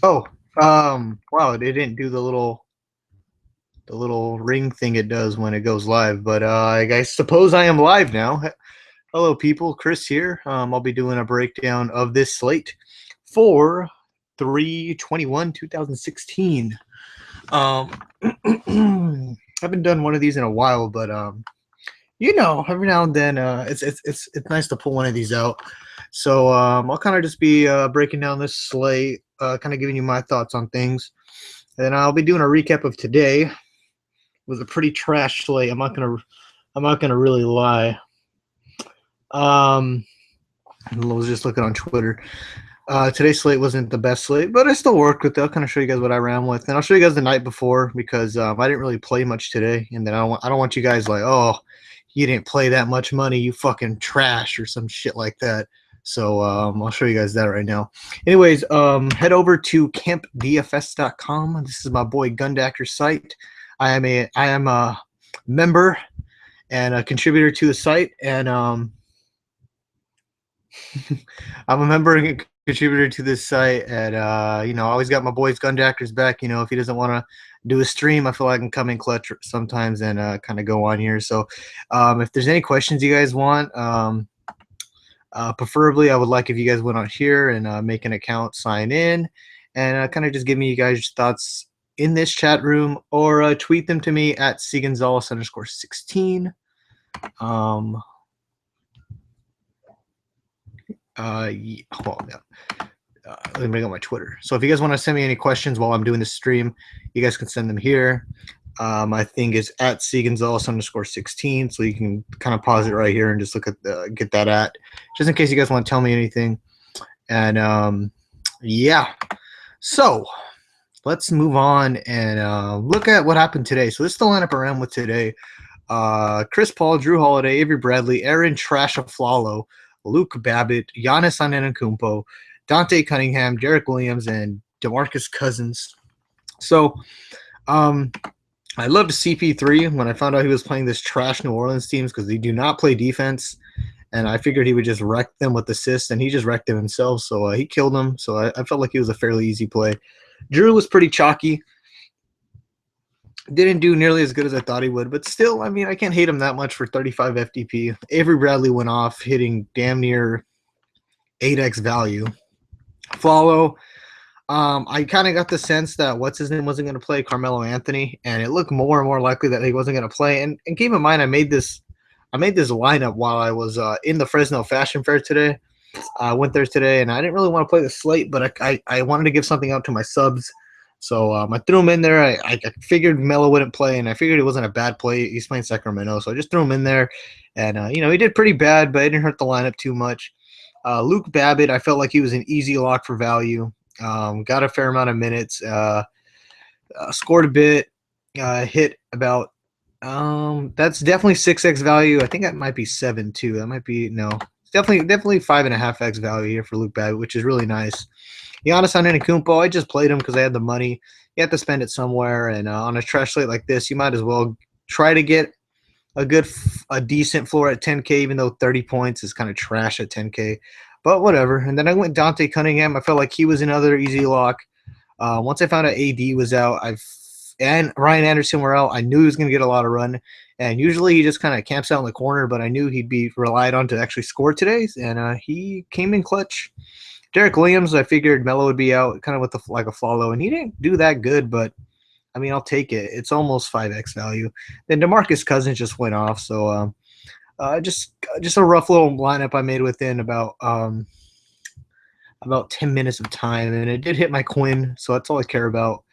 Oh, wow, it didn't do the little ring thing it does when it goes live, but I suppose I am live now. Hello, people. Chris here. I'll be doing a breakdown of this slate for 3/21/2016. Um, I haven't done one of these in a while, but every now and then, it's nice to pull one of these out. So I'll kind of just be breaking down this slate, kind of giving you my thoughts on things. And I'll be doing a recap of today. It was a pretty trash slate. I'm not gonna really lie. Um, I was just looking on Twitter. Today's slate wasn't the best slate, but I still worked with it. I'll kind of show you guys what I ran with, and I'll show you guys the night before because I didn't really play much today, and then I don't want you guys like, oh, you didn't play that much money, you fucking trash or some shit like that. So I'll show you guys that right now. Anyways, head over to campdfs.com. This is my boy Gundacker's site. I am a member and a contributor to the site, and I'm a member and contributor to this site, and I always got my boys Gundackers back. If he doesn't want to do a stream, I feel like I can come in clutch sometimes and kind of go on here. So if there's any questions you guys want, preferably I would like if you guys went on here and make an account, sign in, and kind of just give me you guys thoughts in this chat room, or tweet them to me at cgonzales_16. Hold on. Let me bring up my Twitter. So if you guys want to send me any questions while I'm doing the stream, you guys can send them here. My thing is at cgonzales_16, so you can kind of pause it right here and just look at get that at, just in case you guys want to tell me anything. And yeah, so let's move on and look at what happened today. So this is the lineup I ran with today. Chris Paul, Drew Holiday, Avery Bradley, Aaron Trashaflalo, Luke Babbitt, Giannis Antetokounmpo, Dante Cunningham, Derek Williams, and DeMarcus Cousins. So I loved CP3 when I found out he was playing this trash New Orleans teams because they do not play defense. And I figured he would just wreck them with assists, and he just wrecked them himself. So he killed them. So I felt like he was a fairly easy play. Drew was pretty chalky. Didn't do nearly as good as I thought he would, but still, I mean, I can't hate him that much for 35 FDP. Avery Bradley went off, hitting damn near 8x value. Follow. I kind of got the sense that what's his name wasn't going to play, Carmelo Anthony, and it looked more and more likely that he wasn't going to play. And keep in mind, I made this lineup while I was in the Fresno Fashion Fair today. I went there today, and I didn't really want to play the slate, but I wanted to give something out to my subs. So I threw him in there. I figured Melo wouldn't play, and I figured it wasn't a bad play. He's playing Sacramento, so I just threw him in there. And, he did pretty bad, but it didn't hurt the lineup too much. Luke Babbitt, I felt like he was an easy lock for value. Got a fair amount of minutes. Scored a bit. Hit about that's definitely 6x value. I think that might be 7 too. That might be no. It's definitely 5.5x value here for Luke Babbitt, which is really nice. Giannis Antetokounmpo, I just played him because I had the money. You have to spend it somewhere, and on a trash slate like this, you might as well try to get a decent floor at 10K, even though 30 points is kind of trash at 10K. But whatever. And then I went Dante Cunningham. I felt like he was another easy lock. Once I found out AD was out, and Ryan Anderson were out, I knew he was going to get a lot of run. And usually he just kind of camps out in the corner, but I knew he'd be relied on to actually score today, and he came in clutch. Derek Williams, I figured Melo would be out kind of with like a follow, and he didn't do that good, but I mean, I'll take it. It's almost 5x value. Then DeMarcus Cousins just went off, so just a rough little lineup I made within about 10 minutes of time, and it did hit my Quinn, so that's all I care about.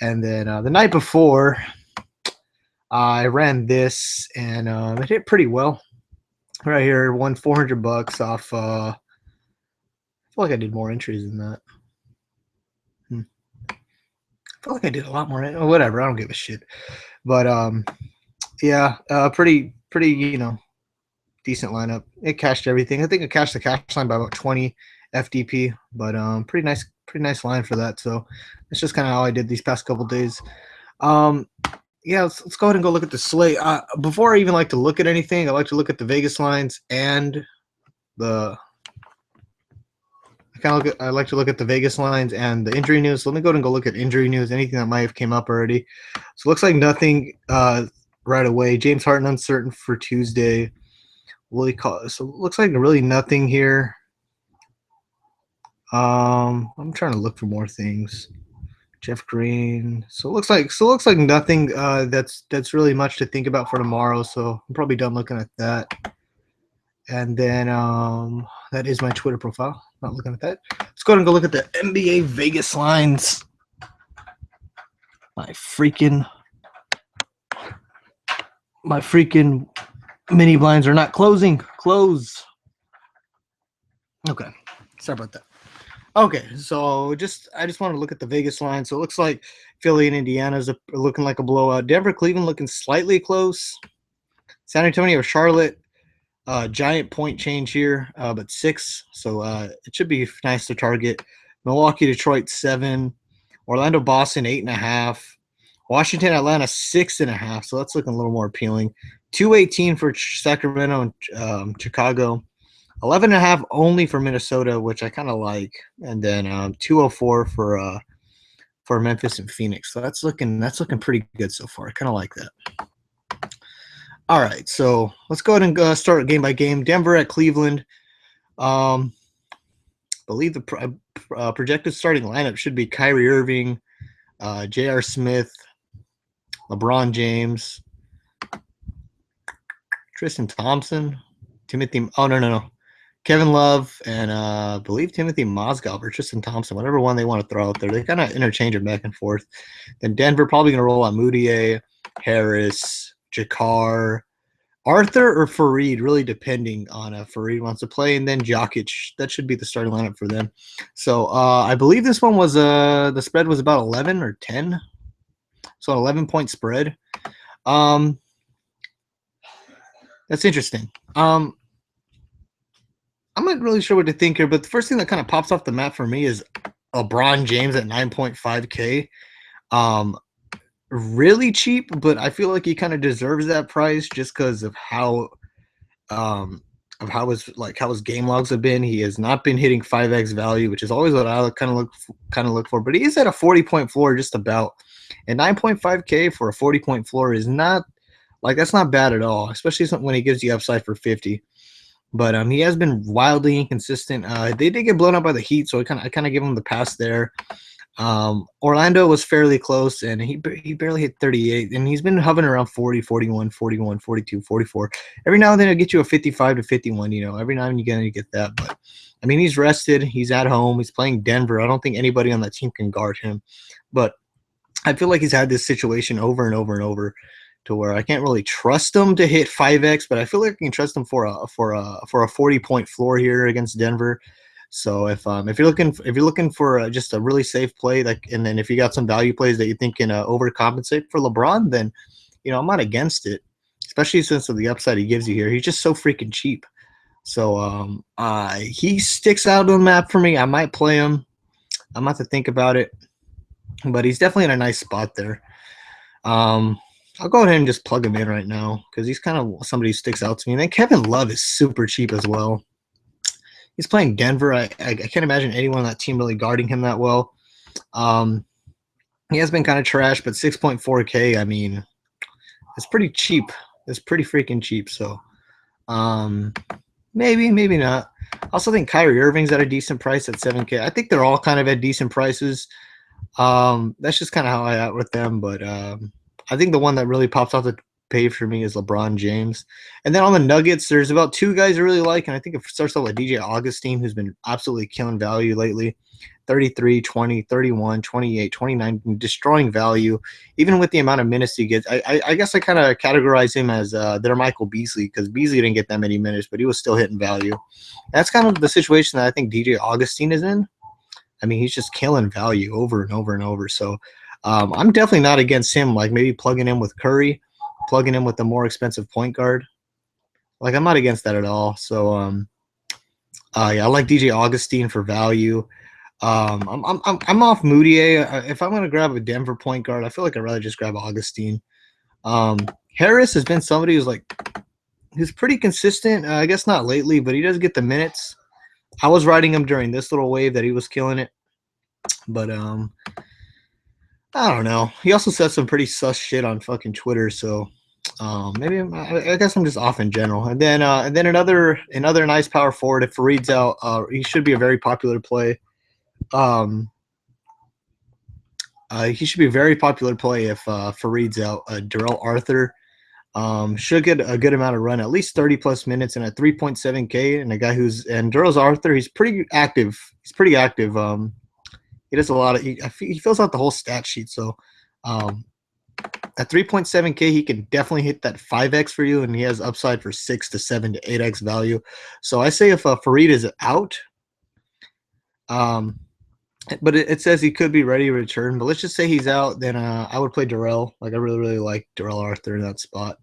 And then the night before, I ran this, and it hit pretty well. Right here, won $400 off. I feel like I did more entries than that. I feel like I did a lot more. Whatever, I don't give a shit. But yeah, pretty decent lineup. It cashed everything. I think it cashed the cash line by about 20 FDP, but pretty nice line for that. So that's just kind of how I did these past couple days. Yeah, let's go ahead and go look at the slate. Before I even like to look at anything, I like to look at the Vegas lines and the I like to look at the Vegas lines and the injury news. So let me go ahead and go look at injury news, anything that might have came up already. So it looks like nothing right away. James Harden uncertain for Tuesday. Willie call. So it looks like really nothing here. I'm trying to look for more things. Jeff Green. So it looks like nothing that's really much to think about for tomorrow. So I'm probably done looking at that. And then that is my Twitter profile. Not looking at that. Let's go ahead and go look at the NBA Vegas lines. My freaking mini blinds are not closing. Close. Okay. Sorry about that. Okay, so I just want to look at the Vegas line. So it looks like Philly and Indiana's are looking like a blowout. Denver, Cleveland looking slightly close. San Antonio, Charlotte, giant point change here, but 6. So it should be nice to target. Milwaukee, Detroit 7. Orlando, Boston 8.5. Washington, Atlanta 6.5. So that's looking a little more appealing. 218 for Sacramento and Chicago. 11.5 only for Minnesota, which I kind of like, and then 204 for Memphis and Phoenix. So that's looking pretty good so far. I kind of like that. All right, so let's go ahead and start game by game. Denver at Cleveland. Believe the projected starting lineup should be Kyrie Irving, J.R. Smith, LeBron James, Tristan Thompson, Timothy. Oh no. Kevin Love and I believe Timothy Mozgov or Tristan Thompson, whatever one they want to throw out there. They kind of interchange it back and forth. Then Denver probably going to roll on Moutier, Harris, Jakar, Arthur, or Fareed, really depending on if Fareed wants to play. And then Jokic. That should be the starting lineup for them. So I believe this one was the spread was about 11 or 10. So an 11-point spread. That's interesting. I'm not really sure what to think here, but the first thing that kind of pops off the map for me is LeBron James at 9.5K. Really cheap, but I feel like he kind of deserves that price just because of how his game logs have been. He has not been hitting 5x value, which is always what I kind of look for. But he is at a 40-point floor just about. And 9.5K for a 40-point floor is not that's not bad at all, especially when he gives you upside for 50. But he has been wildly inconsistent. They did get blown up by the Heat, so I kind of give him the pass there. Orlando was fairly close, and he barely hit 38, and he's been hovering around 40, 41, 41, 42, 44. Every now and then he'll get you a 55 to 51, every now and again you get that. But, I mean, he's rested. He's at home. He's playing Denver. I don't think anybody on that team can guard him. But I feel like he's had this situation over and over and over to where I can't really trust him to hit 5x, but I feel like I can trust him for a 40-point floor here against Denver. So if you're looking for just a really safe play, and then if you got some value plays that you think can overcompensate for LeBron, then I'm not against it, especially since of the upside he gives you here. He's just so freaking cheap. So he sticks out on the map for me. I might play him. I'm gonna have to think about it, but he's definitely in a nice spot there. I'll go ahead and just plug him in right now because he's kind of somebody who sticks out to me. And then Kevin Love is super cheap as well. He's playing Denver. I can't imagine anyone on that team really guarding him that well. He has been kind of trash, but 6.4K, I mean, it's pretty cheap. It's pretty freaking cheap. So maybe not. I also think Kyrie Irving's at a decent price at 7K. I think they're all kind of at decent prices. That's just kind of how I out with them. But I think the one that really pops off the page for me is LeBron James. And then on the Nuggets, there's about 2 guys I really like, and I think it starts off with DJ Augustine, who's been absolutely killing value lately. 33, 20, 31, 28, 29, destroying value, even with the amount of minutes he gets. I guess I kind of categorize him as their Michael Beasley, because Beasley didn't get that many minutes, but he was still hitting value. That's kind of the situation that I think DJ Augustine is in. I mean, he's just killing value over and over and over. So I'm definitely not against him, like maybe plugging in with Curry, plugging in with the more expensive point guard. Like, I'm not against that at all. So yeah, I like DJ Augustine for value. I'm off Moutier. If I'm gonna grab a Denver point guard, I feel like I'd rather just grab Augustine. Harris has been somebody who's pretty consistent. I guess not lately, but he does get the minutes. I was riding him during this little wave that he was killing it, but I don't know. He also said some pretty sus shit on fucking Twitter, so maybe I guess I'm just off in general. And then another nice power forward. If Farid's out, he should be a very popular play. Um, he should be a very popular play if Farid's out. Darrell Arthur should get a good amount of run, at least 30 plus minutes, and at 3.7K. And a guy and Darrell Arthur, he's pretty active. He's pretty active. He does a lot of. He fills out the whole stat sheet. So um, at 3.7K, he can definitely hit that 5x for you, and he has upside for 6 to 7 to 8x value. So I say if Farid is out, but it says he could be ready to return. But let's just say he's out, then I would play Darrell. Like I really like Darrell Arthur in that spot.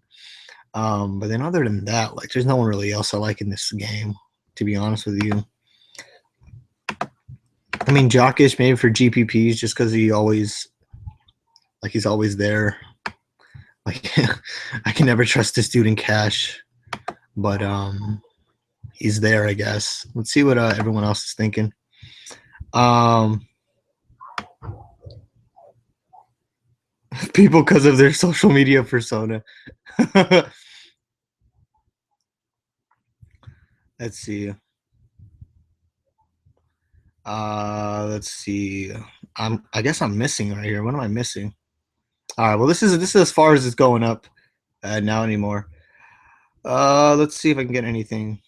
But then other than that, like there's no one really else I like in this game, to be honest with you. I mean, Jockish maybe for GPPs just because he's always there. Like I can never trust this dude in cash, but he's there, I guess. Let's see what everyone else is thinking. People because of their social media persona. Let's see. Let's see. I guess I'm missing right here. What am I missing? All right. Well, this is as far as it's going up now anymore. Let's see if I can get anything.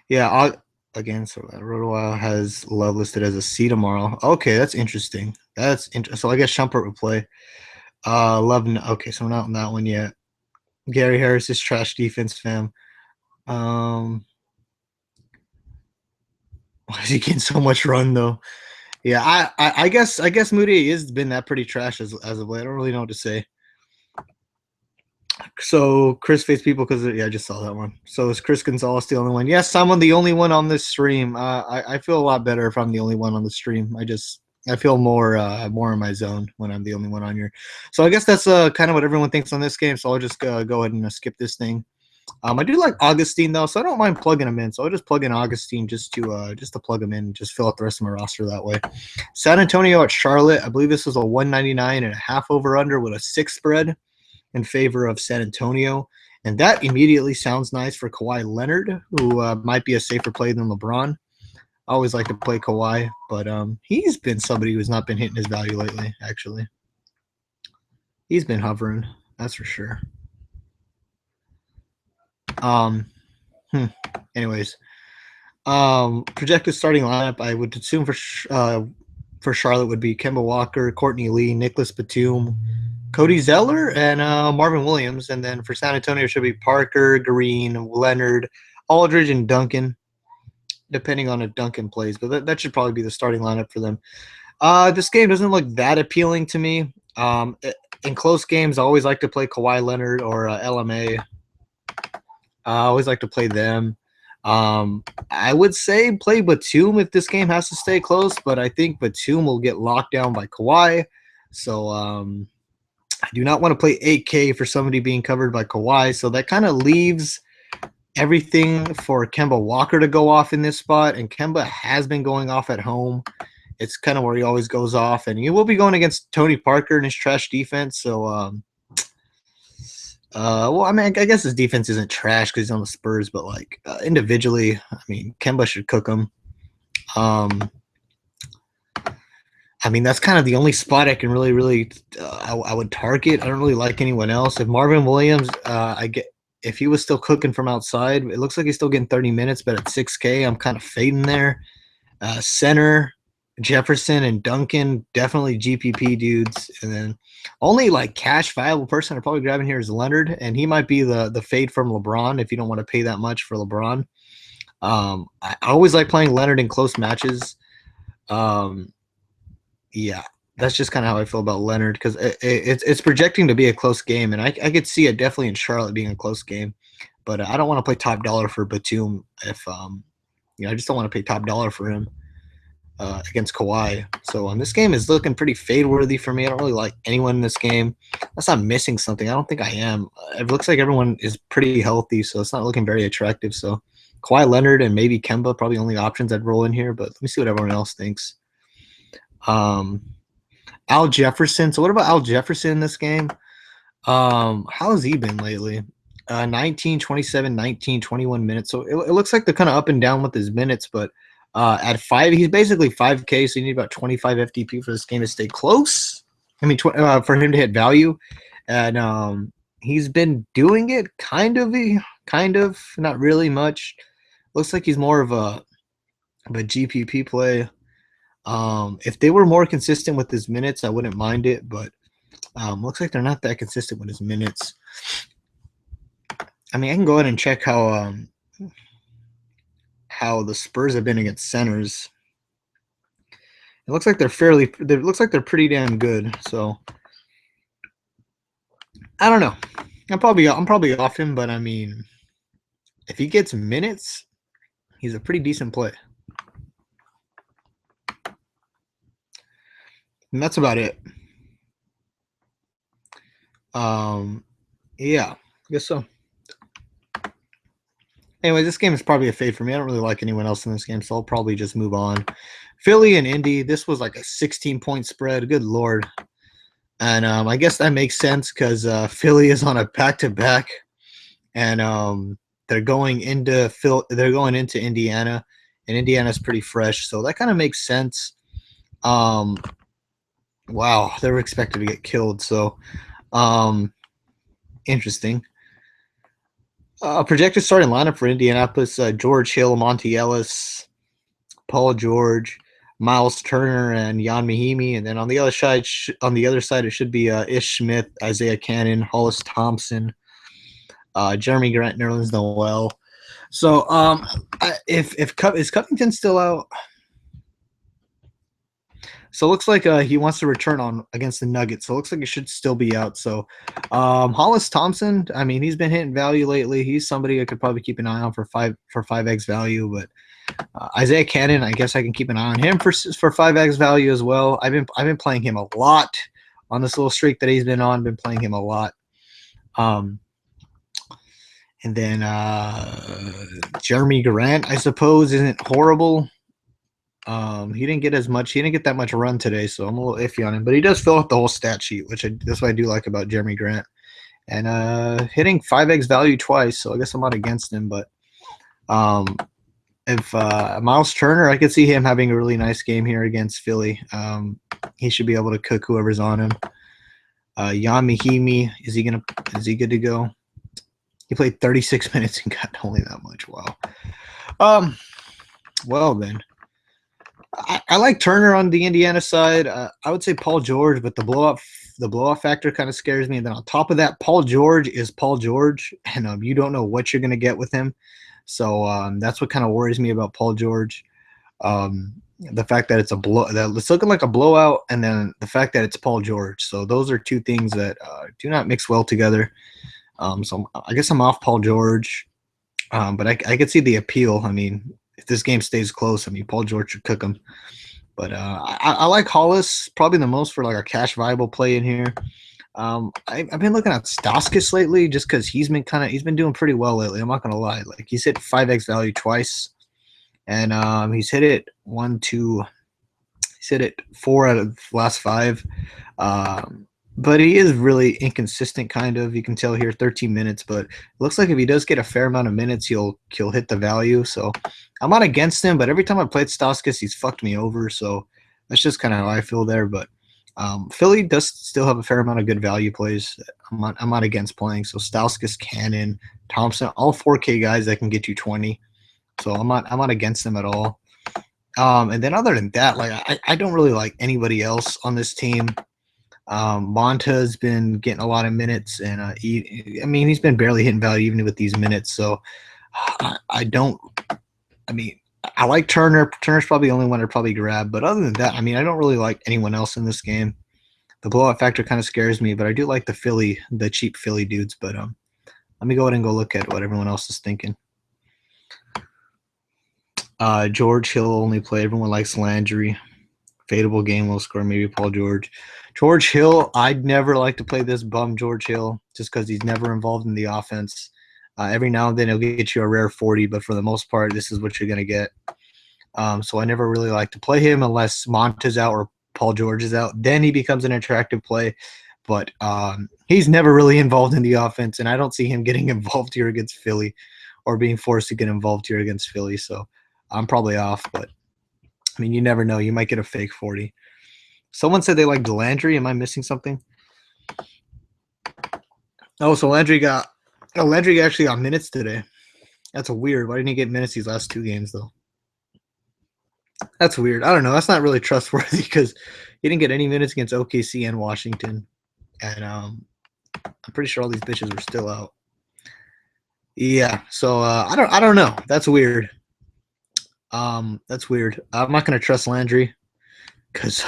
Yeah. Again, so Rotowild has Love listed as a C tomorrow. Okay, that's interesting. So I guess Shumpert would play. Love. Okay, so we're not on that one yet. Gary Harris is trash defense, fam. Why is he getting so much run though? Yeah, I guess Moody has been that pretty trash as of late. I don't really know what to say. So Chris faced people because I just saw that one. So is Chris Gonzalez the only one? Yes, I'm the only one on this stream. I feel a lot better if I'm the only one on the stream. I feel more in my zone when I'm the only one on here. So I guess that's kind of what everyone thinks on this game. So I'll just go ahead and skip this thing. I do like Augustine though, so I don't mind plugging him in. So I'll just plug in Augustine just to plug him in, and just fill out the rest of my roster that way. San Antonio at Charlotte. I believe this is a 199.5 over under with a 6 spread in favor of San Antonio, and that immediately sounds nice for Kawhi Leonard, who might be a safer play than LeBron. I always like to play Kawhi, but he's been somebody who's not been hitting his value lately. Actually, he's been hovering. That's for sure. Anyways, projected starting lineup, I would assume for Charlotte would be Kemba Walker, Courtney Lee, Nicholas Batum, Cody Zeller, and Marvin Williams. And then for San Antonio, it should be Parker, Green, Leonard, Aldridge, and Duncan, depending on if Duncan plays. But that should probably be the starting lineup for them. This game doesn't look that appealing to me. In close games, I always like to play Kawhi Leonard or LMA. I always like to play them. I would say play Batum if this game has to stay close, but I think Batum will get locked down by Kawhi. So I do not want to play 8K for somebody being covered by Kawhi. So that kind of leaves everything for Kemba Walker to go off in this spot. And Kemba has been going off at home. It's kind of where he always goes off. And he will be going against Tony Parker and his trash defense. So, well, I mean, I guess his defense isn't trash because he's on the Spurs, but like individually, I mean, Kemba should cook him. I mean, that's kind of the only spot I can really, I would target. I don't really like anyone else. If Marvin Williams, if he was still cooking from outside, it looks like he's still getting 30 minutes, but at 6K, I'm kind of fading there. Center, Jefferson and Duncan, definitely GPP dudes. And then only like cash viable person I'm probably grabbing here is Leonard, and he might be the fade from LeBron if you don't want to pay that much for LeBron. I always like playing Leonard in close matches. Yeah, that's just kind of how I feel about Leonard because it's projecting to be a close game, and I could see it definitely in Charlotte being a close game. But I don't want to play top dollar for Batum if I just don't want to pay top dollar for him against Kawhi. So this game is looking pretty fade worthy for me. I don't really like anyone in this game. Unless I'm missing something. I don't think I am. It looks like everyone is pretty healthy, so it's not looking very attractive. So Kawhi Leonard and maybe Kemba, probably only options I'd roll in here, but let me see what everyone else thinks. Al Jefferson. So what about Al Jefferson in this game? How's he been lately? 19, 27, 19, 21 minutes. So it looks like they're kind of up and down with his minutes, but at 5, he's basically 5K, so you need about 25 FTP for this game to stay close. I mean, for him to hit value. And he's been doing it kind of, not really much. Looks like he's more of a GPP play. If they were more consistent with his minutes, I wouldn't mind it, but looks like they're not that consistent with his minutes. I mean, I can go ahead and check how the Spurs have been against centers. It looks like it looks like they're pretty damn good. So I don't know. I'm probably off him, but I mean, if he gets minutes, he's a pretty decent play. And that's about it. Yeah, I guess so. Anyway, this game is probably a fade for me. I don't really like anyone else in this game, so I'll probably just move on. Philly and Indy, this was like a 16-point spread. Good Lord. And I guess that makes sense because Philly is on a back-to-back, and they're going into Indiana, and Indiana's pretty fresh, so that kind of makes sense. Wow, they were expected to get killed, so interesting. Projected starting lineup for Indianapolis: George Hill, Monty Ellis, Paul George, Miles Turner, and Jan Mahimi. And then on the other side, it should be Ish Smith, Isaiah Cannon, Hollis Thompson, Jeremy Grant, Nerlens Noel. So is Covington still out? So it looks like he wants to return on against the Nuggets. So it looks like he should still be out. So Hollis Thompson, I mean, he's been hitting value lately. He's somebody I could probably keep an eye on for 5x value. But Isaiah Cannon, I guess I can keep an eye on him for 5x value as well. I've been playing him a lot on this little streak that he's been on. Been playing him a lot. And then Jeremy Grant, I suppose, isn't horrible. He didn't get that much run today, so I'm a little iffy on him. But he does fill out the whole stat sheet, that's what I do like about Jeremy Grant. And hitting 5x value twice, so I guess I'm not against him. But if Miles Turner, I could see him having a really nice game here against Philly. He should be able to cook whoever's on him. Jan Mahimi, is he good to go? He played 36 minutes and got only that much. Wow. Well then. I like Turner on the Indiana side. I would say Paul George, but the blowout factor kind of scares me. And then on top of that, Paul George is Paul George, and you don't know what you're going to get with him. So that's what kind of worries me about Paul George. The fact that it's looking like a blowout, and then the fact that it's Paul George. So those are two things that do not mix well together. So I guess I'm off Paul George, but I could see the appeal. I mean, if this game stays close, I mean, Paul George should cook him. But I like Hollis probably the most for like a cash viable play in here. I've been looking at Stauskas lately just because he's been doing pretty well lately. I'm not gonna lie. Like he's hit 5x value twice, and he's hit it 4 out of the last 5. But he is really inconsistent, kind of. You can tell here, 13 minutes. But it looks like if he does get a fair amount of minutes, he'll hit the value. So I'm not against him, but every time I played Stauskas, he's fucked me over. So that's just kind of how I feel there. But Philly does still have a fair amount of good value plays. I'm not against playing. So Stauskas, Cannon, Thompson, all 4K guys that can get you 20. So I'm not against them at all. And then other than that, like I don't really like anybody else on this team. Monta's been getting a lot of minutes, and he's been barely hitting value even with these minutes. So I like Turner. Turner's probably the only one I'd probably grab. But other than that, I mean, I don't really like anyone else in this game. The blowout factor kind of scares me, but I do like the cheap Philly dudes. But let me go ahead and go look at what everyone else is thinking. George Hill only play. Everyone likes Landry. Fadeable game, low score, maybe Paul George. George Hill, I'd never like to play this bum George Hill just because he's never involved in the offense. Every now and then he'll get you a rare 40, but for the most part, this is what you're going to get. So I never really like to play him unless Monta's out or Paul George is out. Then he becomes an attractive play. But he's never really involved in the offense, and I don't see him getting involved here against Philly or being forced to get involved here against Philly. So I'm probably off, but I mean, you never know. You might get a fake 40. Someone said they like Delandry. Am I missing something? Oh, so Landry actually got minutes today. That's weird. Why didn't he get minutes these last 2 games, though? That's weird. I don't know. That's not really trustworthy because he didn't get any minutes against OKC and Washington. And I'm pretty sure all these bitches were still out. Yeah, so I don't know. That's weird. That's weird. I'm not gonna trust Landry because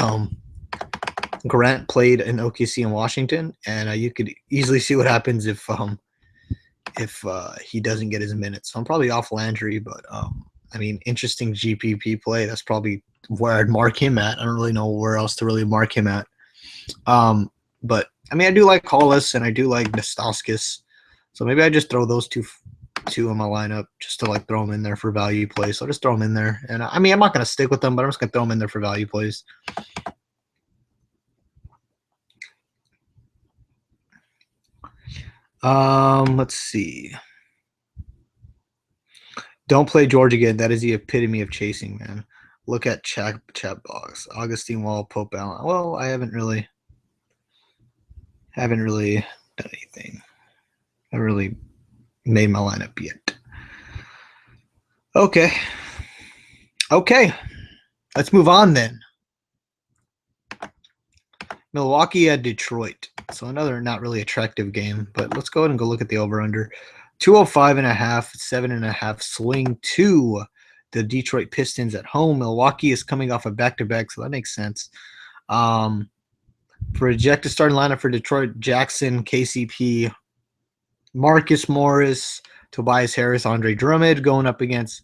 Grant played in OKC in Washington, and you could easily see what happens if he doesn't get his minutes. So I'm probably off Landry, but I mean, interesting GPP play. That's probably where I'd mark him at. I don't really know where else to really mark him at. But I mean, I do like Hollis and I do like Nostauskas. So maybe I just throw those two in my lineup just to like throw them in there for value plays. So I'll just throw them in there. And I mean, I'm not going to stick with them, but I'm just going to throw them in there for value plays. Let's see. Don't play George again. That is the epitome of chasing, man. Look at chat box. Augustine Wall, Pope Allen. Well, I haven't really done anything. I haven't really made my lineup yet. Okay. Let's move on then. Milwaukee at Detroit. So another not really attractive game, but let's go ahead and go look at the over-under. 205.5, 7.5 swing to the Detroit Pistons at home. Milwaukee is coming off a back-to-back, so that makes sense. Projected starting lineup for Detroit: Jackson, KCP, Marcus Morris, Tobias Harris, Andre Drummond going up against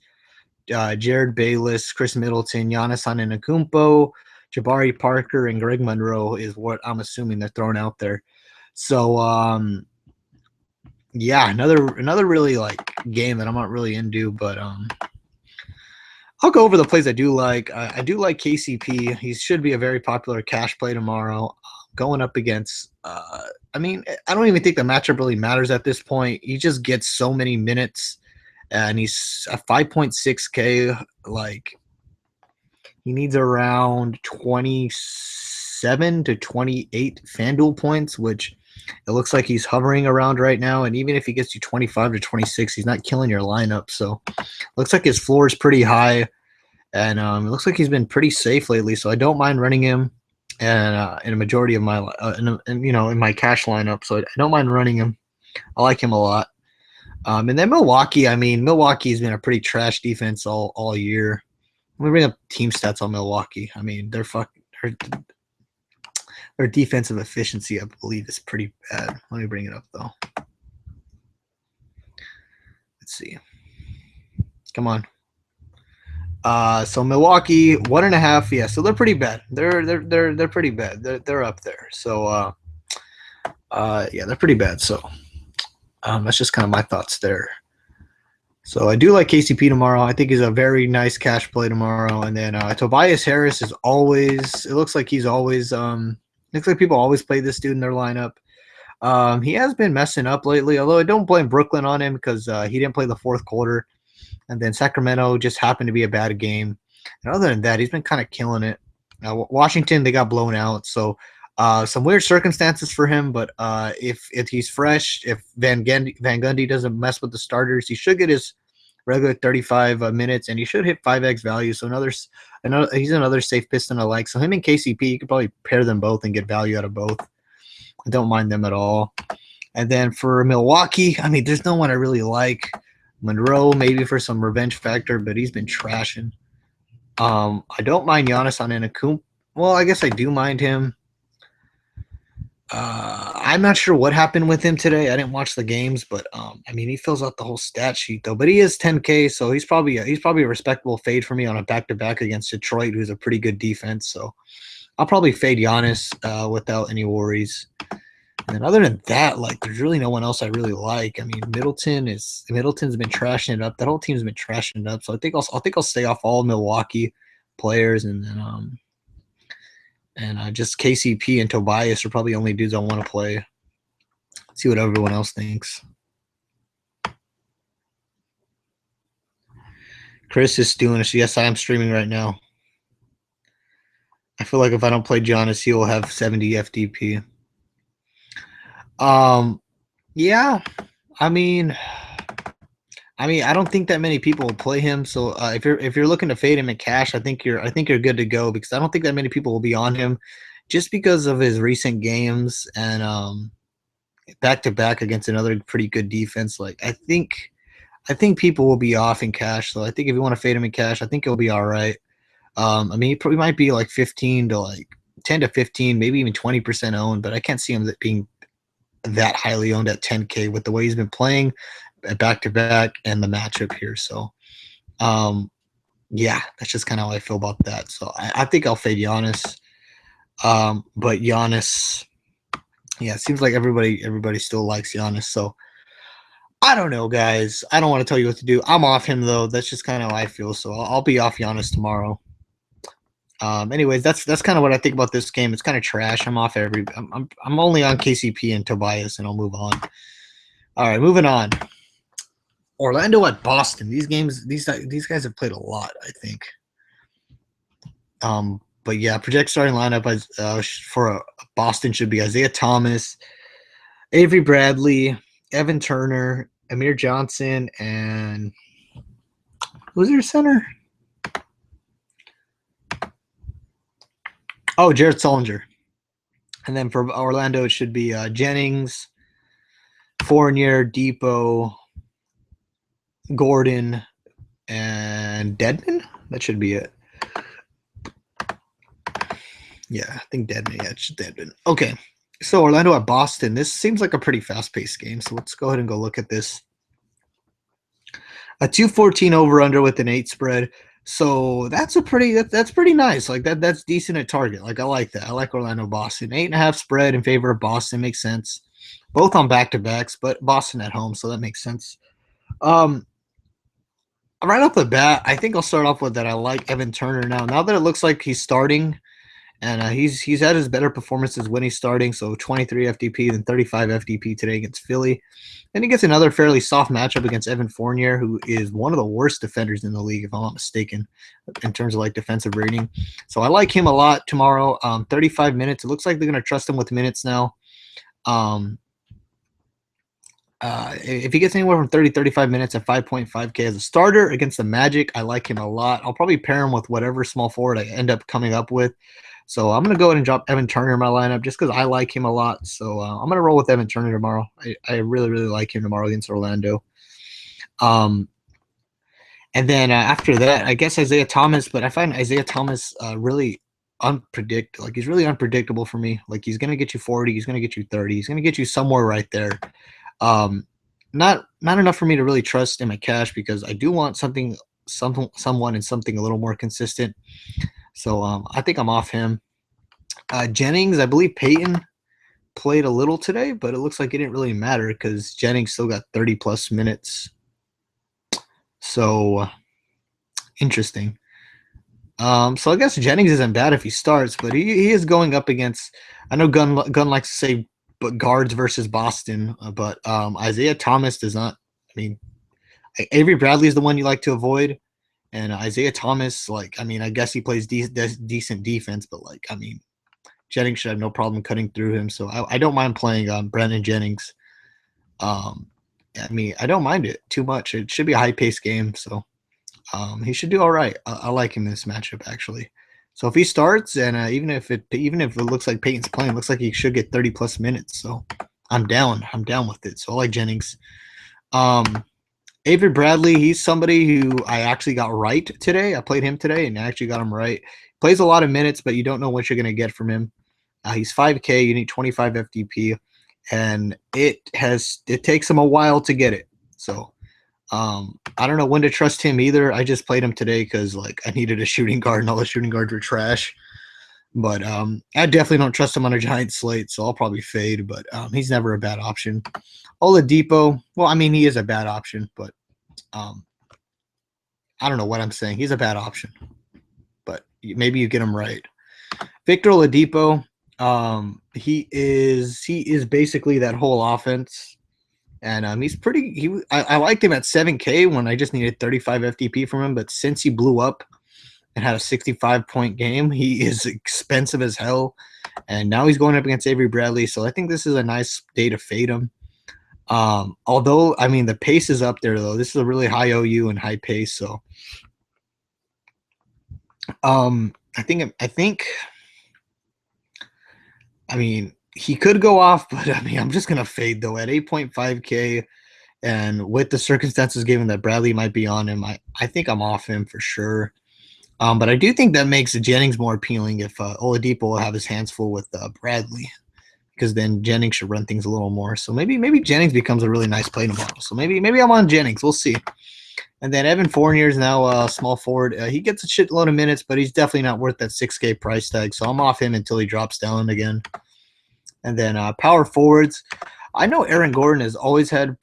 Jared Bayless, Chris Middleton, Giannis Antetokounmpo, Jabari Parker, and Greg Monroe is what I'm assuming they're throwing out there. So, yeah, another really like game that I'm not really into, but I'll go over the plays I do like. I do like KCP. He should be a very popular cash play tomorrow. Going up against, I mean, I don't even think the matchup really matters at this point. He just gets so many minutes, and he's a 5.6K. Like, he needs around 27 to 28 Fanduel points, which it looks like he's hovering around right now. And even if he gets you 25 to 26, he's not killing your lineup. So looks like his floor is pretty high, and it looks like he's been pretty safe lately. So I don't mind running him, and in a majority of my in my cash lineup. So I don't mind running him. I like him a lot. And then Milwaukee. I mean, Milwaukee's been a pretty trash defense all year. Let me bring up team stats on Milwaukee. I mean, their defensive efficiency, I believe, is pretty bad. Let me bring it up, though. Let's see. Come on. So Milwaukee 1.5. Yeah, so they're pretty bad. They're pretty bad. They're up there. So yeah, they're pretty bad. So that's just kind of my thoughts there. So I do like KCP tomorrow. I think he's a very nice cash play tomorrow. And then Tobias Harris is always. It looks like he's always. Looks like people always play this dude in their lineup. He has been messing up lately, although I don't blame Brooklyn on him because he didn't play the fourth quarter. And then Sacramento just happened to be a bad game. And other than that, he's been kind of killing it. Washington, they got blown out. So some weird circumstances for him. But if he's fresh, if Van Gundy doesn't mess with the starters, he should get his regular 35 minutes, and he should hit 5x value. So he's another safe Piston I like. So him and KCP, you could probably pair them both and get value out of both. I don't mind them at all. And then for Milwaukee, I mean, there's no one I really like. Monroe, maybe for some revenge factor, but he's been trashing. I don't mind Giannis Antetokounmpo. Well, I guess I do mind him. I'm not sure what happened with him today. I didn't watch the games, but I mean, he fills out the whole stat sheet though. But he is 10K, so he's probably a respectable fade for me on a back-to-back against Detroit, who's a pretty good defense. So I'll probably fade Giannis without any worries. And then other than that, like there's really no one else I really like. I mean, Middleton's been trashing it up. That whole team's been trashing it up. So I think I'll stay off all Milwaukee players, and then just KCP and Tobias are probably the only dudes I want to play. See what everyone else thinks. Chris is doing it. Yes, I am streaming right now. I feel like if I don't play Giannis, he will have 70 FDP. Yeah. I mean, I don't think that many people will play him. So if you're looking to fade him in cash, I think you're good to go, because I don't think that many people will be on him, just because of his recent games and back to back against another pretty good defense. Like I think people will be off in cash. So I think if you want to fade him in cash, I think it'll be all right. I mean, he probably might be like 15 to like 10 to 15, maybe even 20% owned, but I can't see him being that highly owned at 10K with the way he's been playing at back to back and the matchup here. So, yeah, that's just kind of how I feel about that. So I think I'll fade Giannis. But Giannis, yeah, it seems like everybody still likes Giannis. So I don't know, guys. I don't want to tell you what to do. I'm off him though. That's just kind of how I feel. So I'll be off Giannis tomorrow. Anyways, that's kind of what I think about this game. It's kind of trash. I'm off I'm only on KCP and Tobias, and I'll move on. All right, moving on. Orlando at Boston. These guys have played a lot, I think. But yeah, project starting lineup for Boston should be Isaiah Thomas, Avery Bradley, Evan Turner, Amir Johnson, and who's their center? Oh, Jared Sullinger. And then for Orlando, it should be Jennings, Fournier, Depot, Gordon, and Dedmon. That should be it. Yeah, I think Dedmon. Yeah, it's just Dedmon. Okay, so Orlando at Boston. This seems like a pretty fast-paced game. So let's go ahead and go look at this. A 214 over/under with an 8 spread. So that's pretty nice. Like that's decent at target. Like I like that. I like Orlando Boston. 8.5 spread in favor of Boston makes sense. Both on back-to-backs, but Boston at home, so that makes sense. Right off the bat, I think I'll start off with that. I like Evan Turner now. Now that it looks like he's starting, and he's had his better performances when he's starting. So 23 FDP, then 35 FDP today against Philly. Then he gets another fairly soft matchup against Evan Fournier, who is one of the worst defenders in the league, if I'm not mistaken, in terms of like defensive rating. So I like him a lot tomorrow. 35 minutes. It looks like they're going to trust him with minutes now. If he gets anywhere from 35 minutes at 5.5K as a starter against the Magic, I like him a lot. I'll probably pair him with whatever small forward I end up coming up with. So I'm going to go ahead and drop Evan Turner in my lineup just because I like him a lot. So I'm going to roll with Evan Turner tomorrow. I really, really like him tomorrow against Orlando. And then after that, I guess Isaiah Thomas. But I find Isaiah Thomas really unpredictable. Like he's really unpredictable for me. Like he's going to get you 40. He's going to get you 30. He's going to get you somewhere right there. Not enough for me to really trust in my cash because I do want someone and something a little more consistent. So I think I'm off him. Jennings, I believe Peyton played a little today, but it looks like it didn't really matter because Jennings still got 30+ minutes. So interesting. So I guess Jennings isn't bad if he starts, but he is going up against. I know Gunn likes to say, but guards versus Boston, but Isaiah Thomas does not. I mean, Avery Bradley is the one you like to avoid. And Isaiah Thomas, like, I mean, I guess he plays decent defense, but, like, I mean, Jennings should have no problem cutting through him. So I don't mind playing Brandon Jennings. I mean, I don't mind it too much. It should be a high-paced game, so he should do all right. I like him in this matchup, actually. So if he starts, and even if it looks like Peyton's playing, it looks like he should get 30+ minutes. So I'm down. I'm down with it. So I like Jennings. Avery Bradley, he's somebody who I actually got right today. I played him today and I actually got him right. Plays a lot of minutes, but you don't know what you're going to get from him. He's 5K. You need 25 FDP, and it takes him a while to get it. So I don't know when to trust him either. I just played him today because like I needed a shooting guard, and all the shooting guards were trash. But I definitely don't trust him on a giant slate, so I'll probably fade. But he's never a bad option. Oladipo, well, I mean, he is a bad option, but um, I don't know what I'm saying. He's a bad option, but maybe you get him right. Victor Oladipo, he is basically that whole offense, and he's pretty. I liked him at 7K when I just needed 35 FTP from him, but since he blew up and had a 65-point game, he is expensive as hell, and now he's going up against Avery Bradley. So I think this is a nice day to fade him. Although I mean the pace is up there though. This is a really high OU and high pace, so I mean, he could go off, but I mean, I'm just gonna fade though at 8.5K, and with the circumstances given that Bradley might be on him, I think I'm off him for sure. But I do think that makes Jennings more appealing if Oladipo will have his hands full with Bradley, because then Jennings should run things a little more. So maybe Jennings becomes a really nice play tomorrow. So maybe I'm on Jennings. We'll see. And then Evan Fournier is now a small forward. He gets a shitload of minutes, but he's definitely not worth that 6K price tag. So I'm off him until he drops down again. And then power forwards. I know Aaron Gordon has always had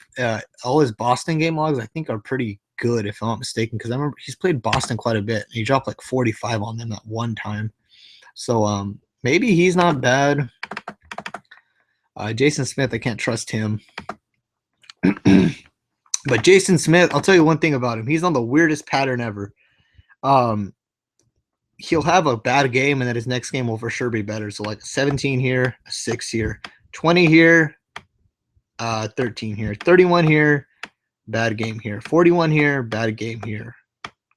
all his Boston game logs, I think, are pretty good, if I'm not mistaken, because I remember he's played Boston quite a bit. He dropped like 45 on them at one time. So maybe he's not bad. Jason Smith, I can't trust him. But Jason Smith, I'll tell you one thing about him. He's on the weirdest pattern ever. He'll have a bad game, and then his next game will for sure be better. So like 17 here, a 6 here, 20 here, 13 here, 31 here, bad game here, 41 here, bad game here,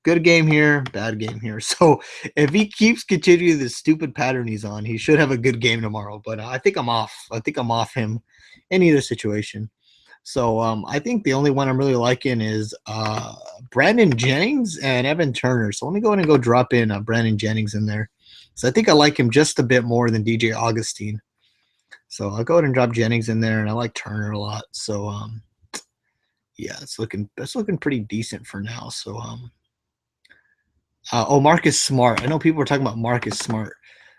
good game here, bad game here. So if he keeps continuing this stupid pattern he's on, he should have a good game tomorrow. But I think I'm off. I think I'm off him in either situation. So I think the only one I'm really liking is Brandon Jennings and Evan Turner. So let me go ahead and go drop in Brandon Jennings in there. So I think I like him just a bit more than DJ Augustine. So I'll go ahead and drop Jennings in there, and I like Turner a lot. So yeah, that's looking pretty decent for now. So Marcus Smart. I know people were talking about Marcus Smart.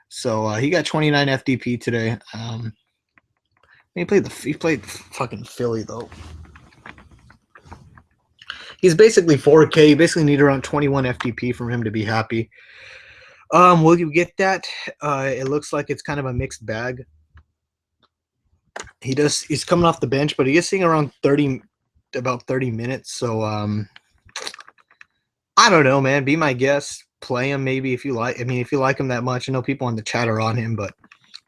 So he got 29 FDP today. He played fucking Philly though. He's basically 4K. You basically need around 21 FTP from him to be happy. Will you get that? It looks like it's kind of a mixed bag. He's coming off the bench, but he is seeing around about 30 minutes. So I don't know, man. Be my guest. Play him maybe if you like. I mean, if you like him that much. I know people on the chat are on him, but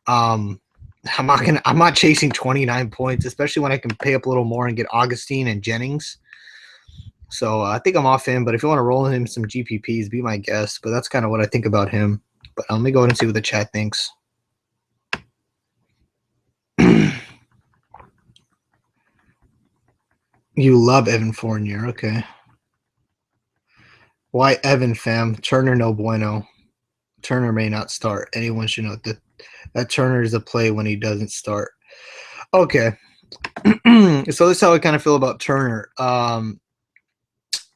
I'm not chasing 29 points, especially when I can pay up a little more and get Augustine and Jennings. So I think I'm off him, but if you want to roll him some GPPs, be my guest. But that's kind of what I think about him. But let me go ahead and see what the chat thinks. You love Evan Fournier, okay. Why Evan, fam? Turner no bueno. Turner may not start. Anyone should know that Turner is a play when he doesn't start. Okay. So this is how I kind of feel about Turner.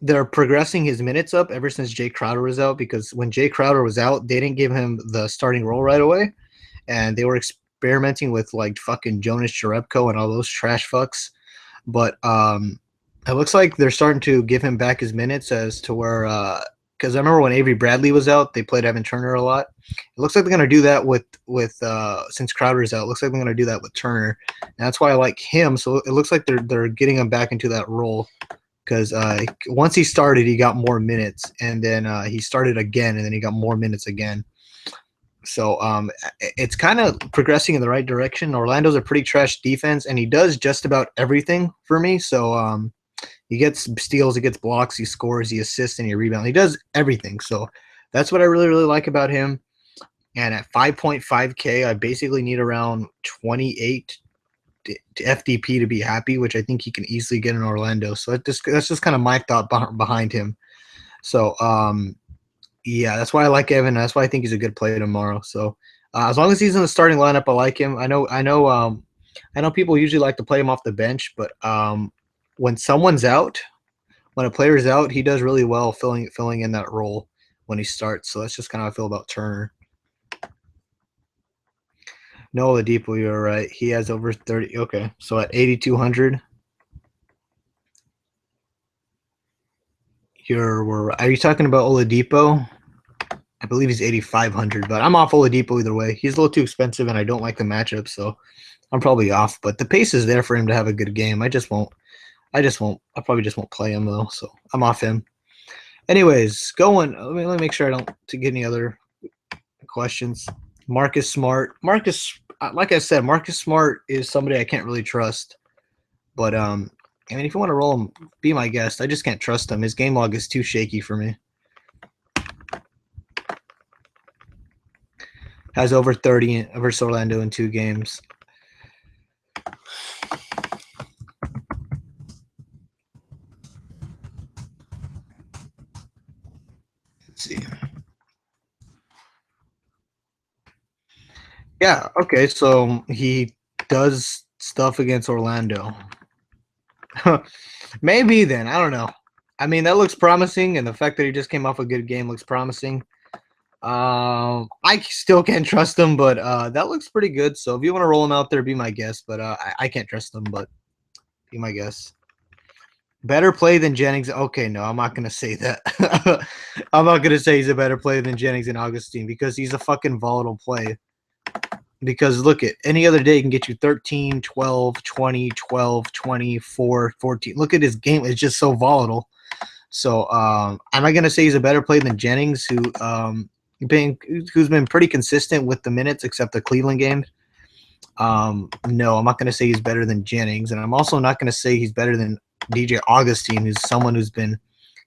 They're progressing his minutes up ever since Jay Crowder was out, because when Jay Crowder was out, they didn't give him the starting role right away, and they were experimenting with like fucking Jonas Jerebko and all those trash fucks. But it looks like they're starting to give him back his minutes, as to where because I remember when Avery Bradley was out, they played Evan Turner a lot. It looks like they're going to do that with since Crowder's out. It looks like they're going to do that with Turner, and that's why I like him. So it looks like they're getting him back into that role, because once he started, he got more minutes, and then he started again, and then he got more minutes again. So it's kind of progressing in the right direction. Orlando's a pretty trash defense, and he does just about everything for me. So he gets steals, he gets blocks, he scores, he assists, and he rebounds. He does everything. So that's what I really, really like about him. And at 5.5K, I basically need around 28 FDP to be happy, which I think he can easily get in Orlando. So that's just kind of my thought behind him. So yeah, that's why I like Evan. That's why I think he's a good player tomorrow. So as long as he's in the starting lineup, I like him. I know people usually like to play him off the bench, but when someone's out, when a player's out, he does really well filling in that role when he starts. So that's just kind of how I feel about Turner. No Oladipo, you're right. He has over 30. Okay, so at 8,200, are you talking about Oladipo? I believe he's 8,500, but I'm off Oladipo either way. He's a little too expensive, and I don't like the matchup, so I'm probably off. But the pace is there for him to have a good game. I just won't. I just won't. I probably just won't play him though, so I'm off him. Anyways, going. Let me make sure I don't to get any other questions. Marcus Smart. Like I said, Marcus Smart is somebody I can't really trust. But I mean, if you want to roll him, be my guest. I just can't trust him. His game log is too shaky for me. Has over 30 versus Orlando in 2 games. Let's see. Yeah, okay, so he does stuff against Orlando. Maybe then, I don't know. I mean, that looks promising, and the fact that he just came off a good game looks promising. I still can't trust him, but that looks pretty good. So if you want to roll him out there, be my guest. But I can't trust him, but be my guest. Better play than Jennings. Okay, no, I'm not gonna say that. I'm not gonna say he's a better player than Jennings and Augustine because he's a fucking volatile play. Because look at any other day can get you 13, 12, 20, 12, 24, 14. Look at his game. It's just so volatile. So am I going to say he's a better player than Jennings, who's been pretty consistent with the minutes except the Cleveland game? No, I'm not going to say he's better than Jennings. And I'm also not going to say he's better than DJ Augustine, who's someone who's been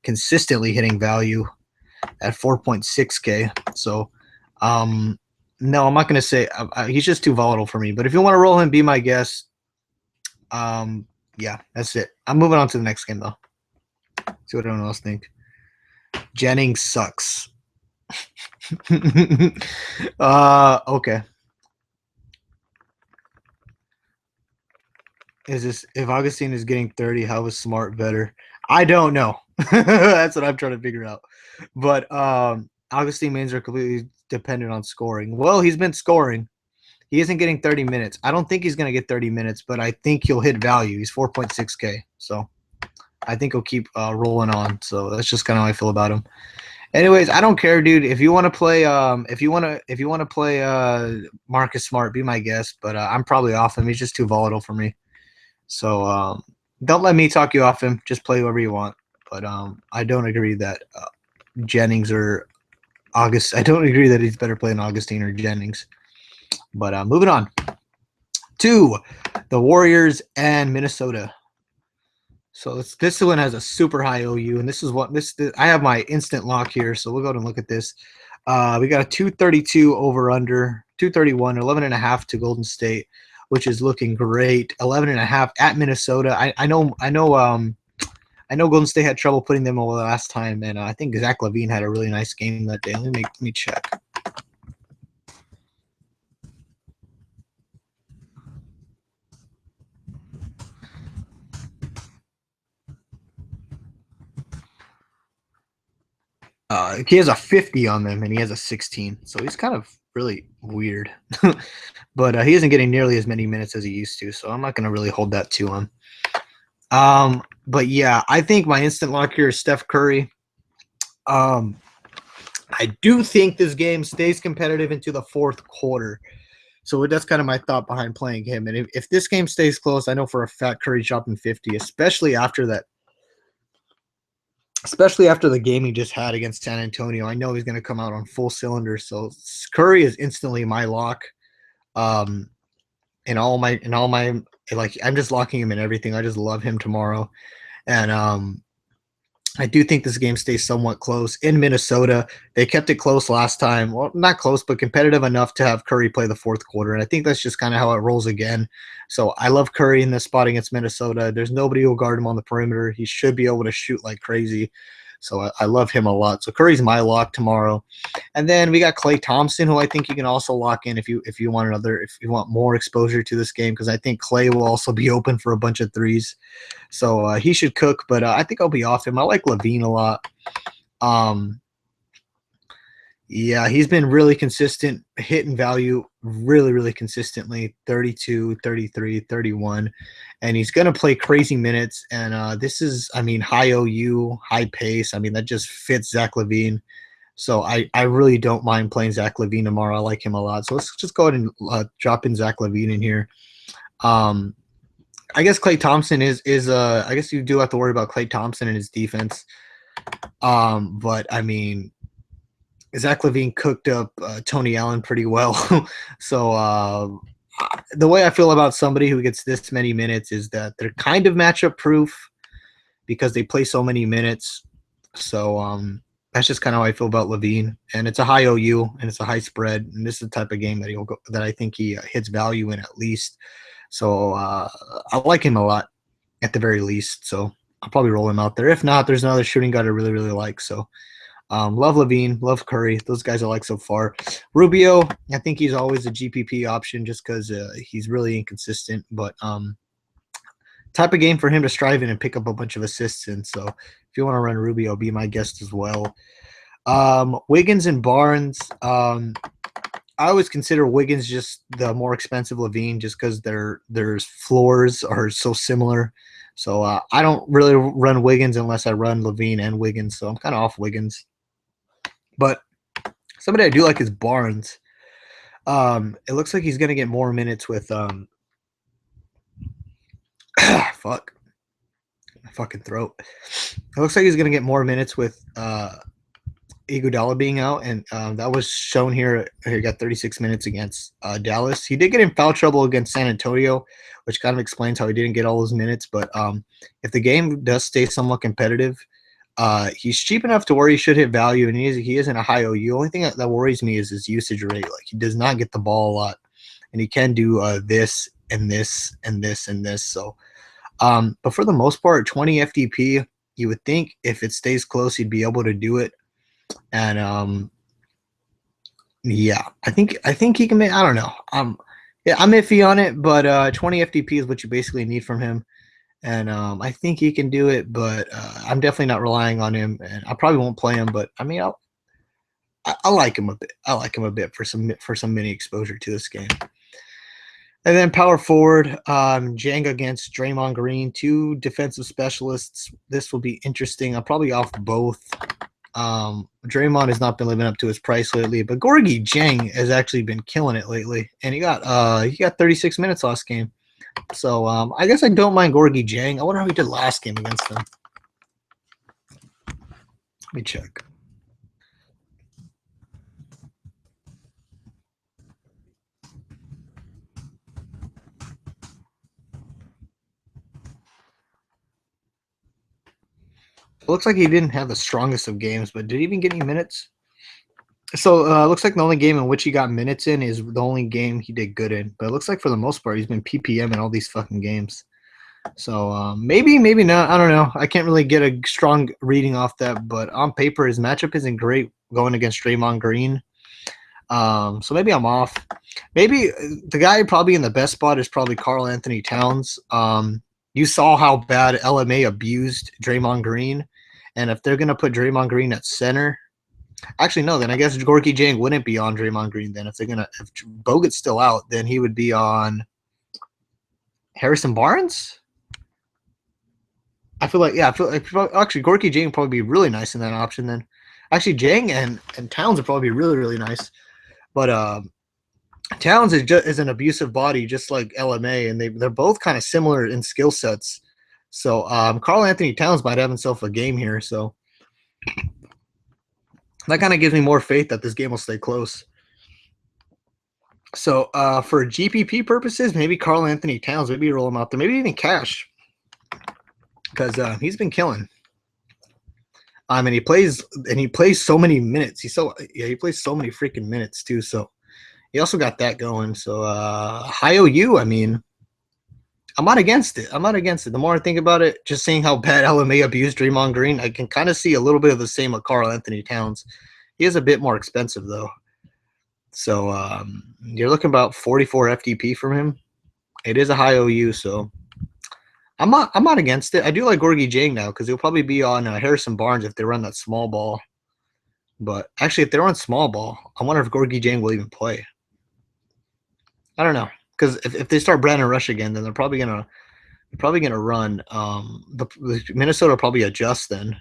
consistently hitting value at 4.6K. So no, I'm not going to say he's just too volatile for me. But if you want to roll him, be my guest. Yeah, that's it. I'm moving on to the next game, though. See what everyone else think. Jennings sucks. Okay. Is this if Augustine is getting 30, how is Smart better? I don't know. That's what I'm trying to figure out. But Augustine mains are completely dependent on scoring. Well, he's been scoring. He isn't getting 30 minutes. I don't think he's going to get 30 minutes, but I think he'll hit value. He's 4.6K. So I think he'll keep rolling on. So that's just kind of how I feel about him. Anyways, I don't care, dude. If you want to play, if you want to play Marcus Smart, be my guest. But I'm probably off him. He's just too volatile for me. So don't let me talk you off him. Just play whoever you want. But I don't agree that Jennings or August. I don't agree that he's better playing Augustine or Jennings. But moving on to the Warriors and Minnesota. So this one has a super high OU, and this is what I have my instant lock here. So we'll go and look at this. We got a 232 over under, 231, 11.5 to Golden State, which is looking great. 11.5 at Minnesota. I know Golden State had trouble putting them over the last time, and I think Zach LaVine had a really nice game that day. Let me check. He has a 50 on them, and he has a 16. So he's kind of really weird. But he isn't getting nearly as many minutes as he used to, so I'm not going to really hold that to him. But yeah, I think my instant lock here is Steph Curry. I do think this game stays competitive into the fourth quarter. So that's kind of my thought behind playing him. And if this game stays close, I know for a fact Curry dropping 50, especially after the game he just had against San Antonio. I know he's going to come out on full cylinder. So Curry is instantly my lock. In all my like I'm just locking him in everything. I just love him tomorrow. And I do think this game stays somewhat close in Minnesota. They kept it close last time. Well, not close, but competitive enough to have Curry play the fourth quarter. And I think that's just kind of how it rolls again. So I love Curry in this spot against Minnesota. There's nobody who will guard him on the perimeter. He should be able to shoot like crazy. So I love him a lot. So Curry's my lock tomorrow. And then we got Klay Thompson, who I think you can also lock in if you want more exposure to this game, because I think Klay will also be open for a bunch of threes. So he should cook, but I think I'll be off him. I like LaVine a lot. Yeah, he's been really consistent, hitting value really, really consistently 32, 33, 31. And he's going to play crazy minutes. And this is, I mean, high OU, high pace. I mean, that just fits Zach LaVine. So I really don't mind playing Zach LaVine tomorrow. I like him a lot. So let's just go ahead and drop in Zach LaVine in here. I guess Klay Thompson is I guess you do have to worry about Klay Thompson and his defense. But I mean, Zach LaVine cooked up Tony Allen pretty well. So the way I feel about somebody who gets this many minutes is that they're kind of matchup proof because they play so many minutes. So that's just kind of how I feel about LaVine. And it's a high OU and it's a high spread. And this is the type of game that he'll go, that I think he hits value in at least. So I like him a lot at the very least. So I'll probably roll him out there. If not, there's another shooting guard I really, really like. So love LaVine, love Curry. Those guys I like so far. Rubio, I think he's always a GPP option just because he's really inconsistent. But type of game for him to strive in and pick up a bunch of assists in. So if you want to run Rubio, be my guest as well. Wiggins and Barnes. I always consider Wiggins just the more expensive LaVine just because their floors are so similar. So I don't really run Wiggins unless I run LaVine and Wiggins. So I'm kind of off Wiggins. But somebody I do like is Barnes. It looks like he's going to get more minutes with fuck. My fucking throat. It looks like he's going to get more minutes with Iguodala being out, and that was shown here. He got 36 minutes against Dallas. He did get in foul trouble against San Antonio, which kind of explains how he didn't get all those minutes. But if the game does stay somewhat competitive, he's cheap enough to where he should hit value, and he isn't a high OU. Only thing that worries me is his usage rate. Like he does not get the ball a lot, and he can do this and this and this and this. So, but for the most part, 20 FTP, you would think if it stays close, he'd be able to do it. And yeah, I think he can make. I don't know. Yeah, I'm iffy on it, but 20 FTP is what you basically need from him. And I think he can do it, but I'm definitely not relying on him, and I probably won't play him. But I mean, I like him a bit. I like him a bit for some mini exposure to this game. And then power forward, Jang against Draymond Green, two defensive specialists. This will be interesting. I'm probably off both. Draymond has not been living up to his price lately, but Gorgie Jang has actually been killing it lately, and he got 36 minutes last game. So I guess I don't mind Gorgie Jang. I wonder how he did last game against them. Let me check. It looks like he didn't have the strongest of games, but did he even get any minutes? So it looks like the only game in which he got minutes in is the only game he did good in. But it looks like for the most part he's been PPM in all these fucking games. So maybe not. I don't know. I can't really get a strong reading off that. But on paper, his matchup isn't great going against Draymond Green. So maybe I'm off. Maybe the guy probably in the best spot is probably Karl Anthony Towns. You saw how bad LMA abused Draymond Green. And if they're going to put Draymond Green at center, actually, no, then I guess Gorgie Jang wouldn't be on Draymond Green then. If Bogut's still out, then he would be on Harrison Barnes? I feel like actually Gorgie Jang would probably be really nice in that option then. Actually, Jang and Towns would probably be really, really nice. But Towns is an abusive body just like LMA, and they're both kind of similar in skill sets. So Karl Anthony Towns might have himself a game here. So that kind of gives me more faith that this game will stay close. So for GPP purposes, maybe Karl Anthony Towns, maybe roll him out there, maybe even cash, because he's been killing. And he plays so many minutes. He plays so many freaking minutes too. So he also got that going. So high OU, I mean, I'm not against it. The more I think about it, just seeing how bad LMA abused Draymond Green, I can kind of see a little bit of the same with Karl Anthony Towns. He is a bit more expensive though. So you're looking about 44 FTP from him. It is a high OU, so I'm not against it. I do like Gorgie Jang now because he'll probably be on Harrison Barnes if they run that small ball. But actually, if they're on small ball, I wonder if Gorgie Jang will even play. I don't know, because if they start Brandon Rush again, then they're probably gonna run. The Minnesota will probably adjust then.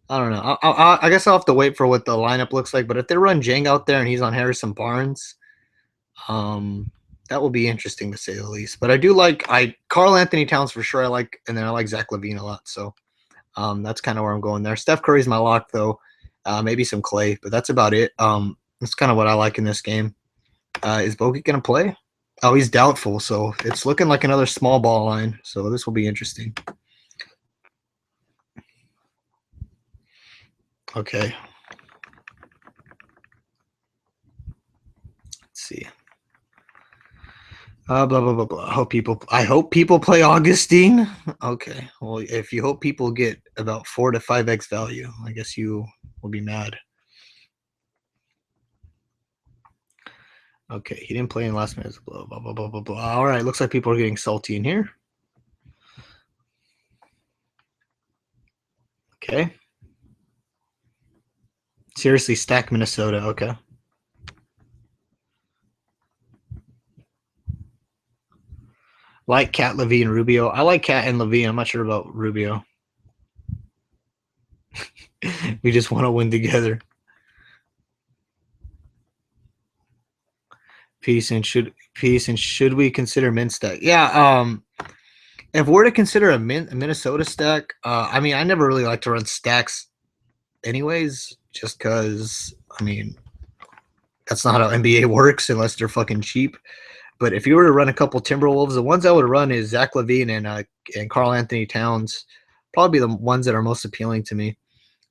I don't know. I guess I'll have to wait for what the lineup looks like. But if they run Jang out there and he's on Harrison Barnes, that will be interesting to say the least. But I do like Karl Anthony Towns for sure. I like, and then I like Zach LaVine a lot. So that's kind of where I'm going there. Steph Curry's my lock though. Maybe some Clay, but that's about it. That's kind of what I like in this game. Is Bogut gonna play? Oh, he's doubtful. So it's looking like another small ball line. So this will be interesting. Okay. Let's see. Blah blah blah blah. I hope people play Augustine. Okay. Well, if you hope people get about 4 to 5x value, I guess you will be mad. Okay, he didn't play in last minute. Blah blah blah blah blah blah. All right, looks like people are getting salty in here. Okay. Seriously, stack Minnesota. Okay. Like Cat, Levine, Rubio. I like Cat and Levine. I'm not sure about Rubio. We just want to win together. Peace and should we consider min stack? Yeah. If we're to consider a Minnesota stack, I mean, I never really like to run stacks, anyways, just because I mean, that's not how NBA works unless they're fucking cheap. But if you were to run a couple Timberwolves, the ones I would run is Zach LaVine and Karl Anthony Towns, probably the ones that are most appealing to me.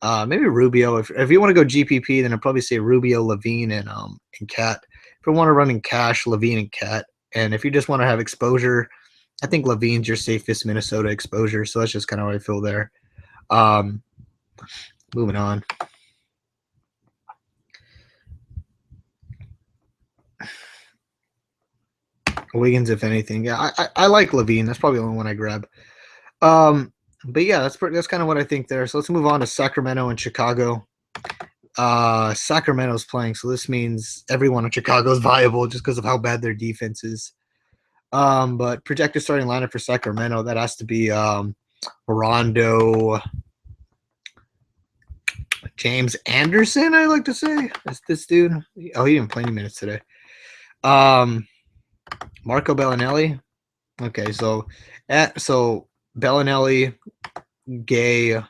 Maybe Rubio. If you want to go GPP, then I'd probably say Rubio, LaVine, and Cat. If you want to run in cash, LaVine and Cat. And if you just want to have exposure, I think LaVine's your safest Minnesota exposure. So that's just kind of how I feel there. Moving on. Wiggins, if anything. Yeah, I like LaVine. That's probably the only one I grab. But yeah, that's kind of what I think there. So let's move on to Sacramento and Chicago. Sacramento's playing, so this means everyone in Chicago is viable just because of how bad their defense is. But projected starting lineup for Sacramento, that has to be Rondo, James Anderson, I like to say. That's this dude. Oh, he didn't play any minutes today. Marco Bellinelli. Okay, so Bellinelli, Gay,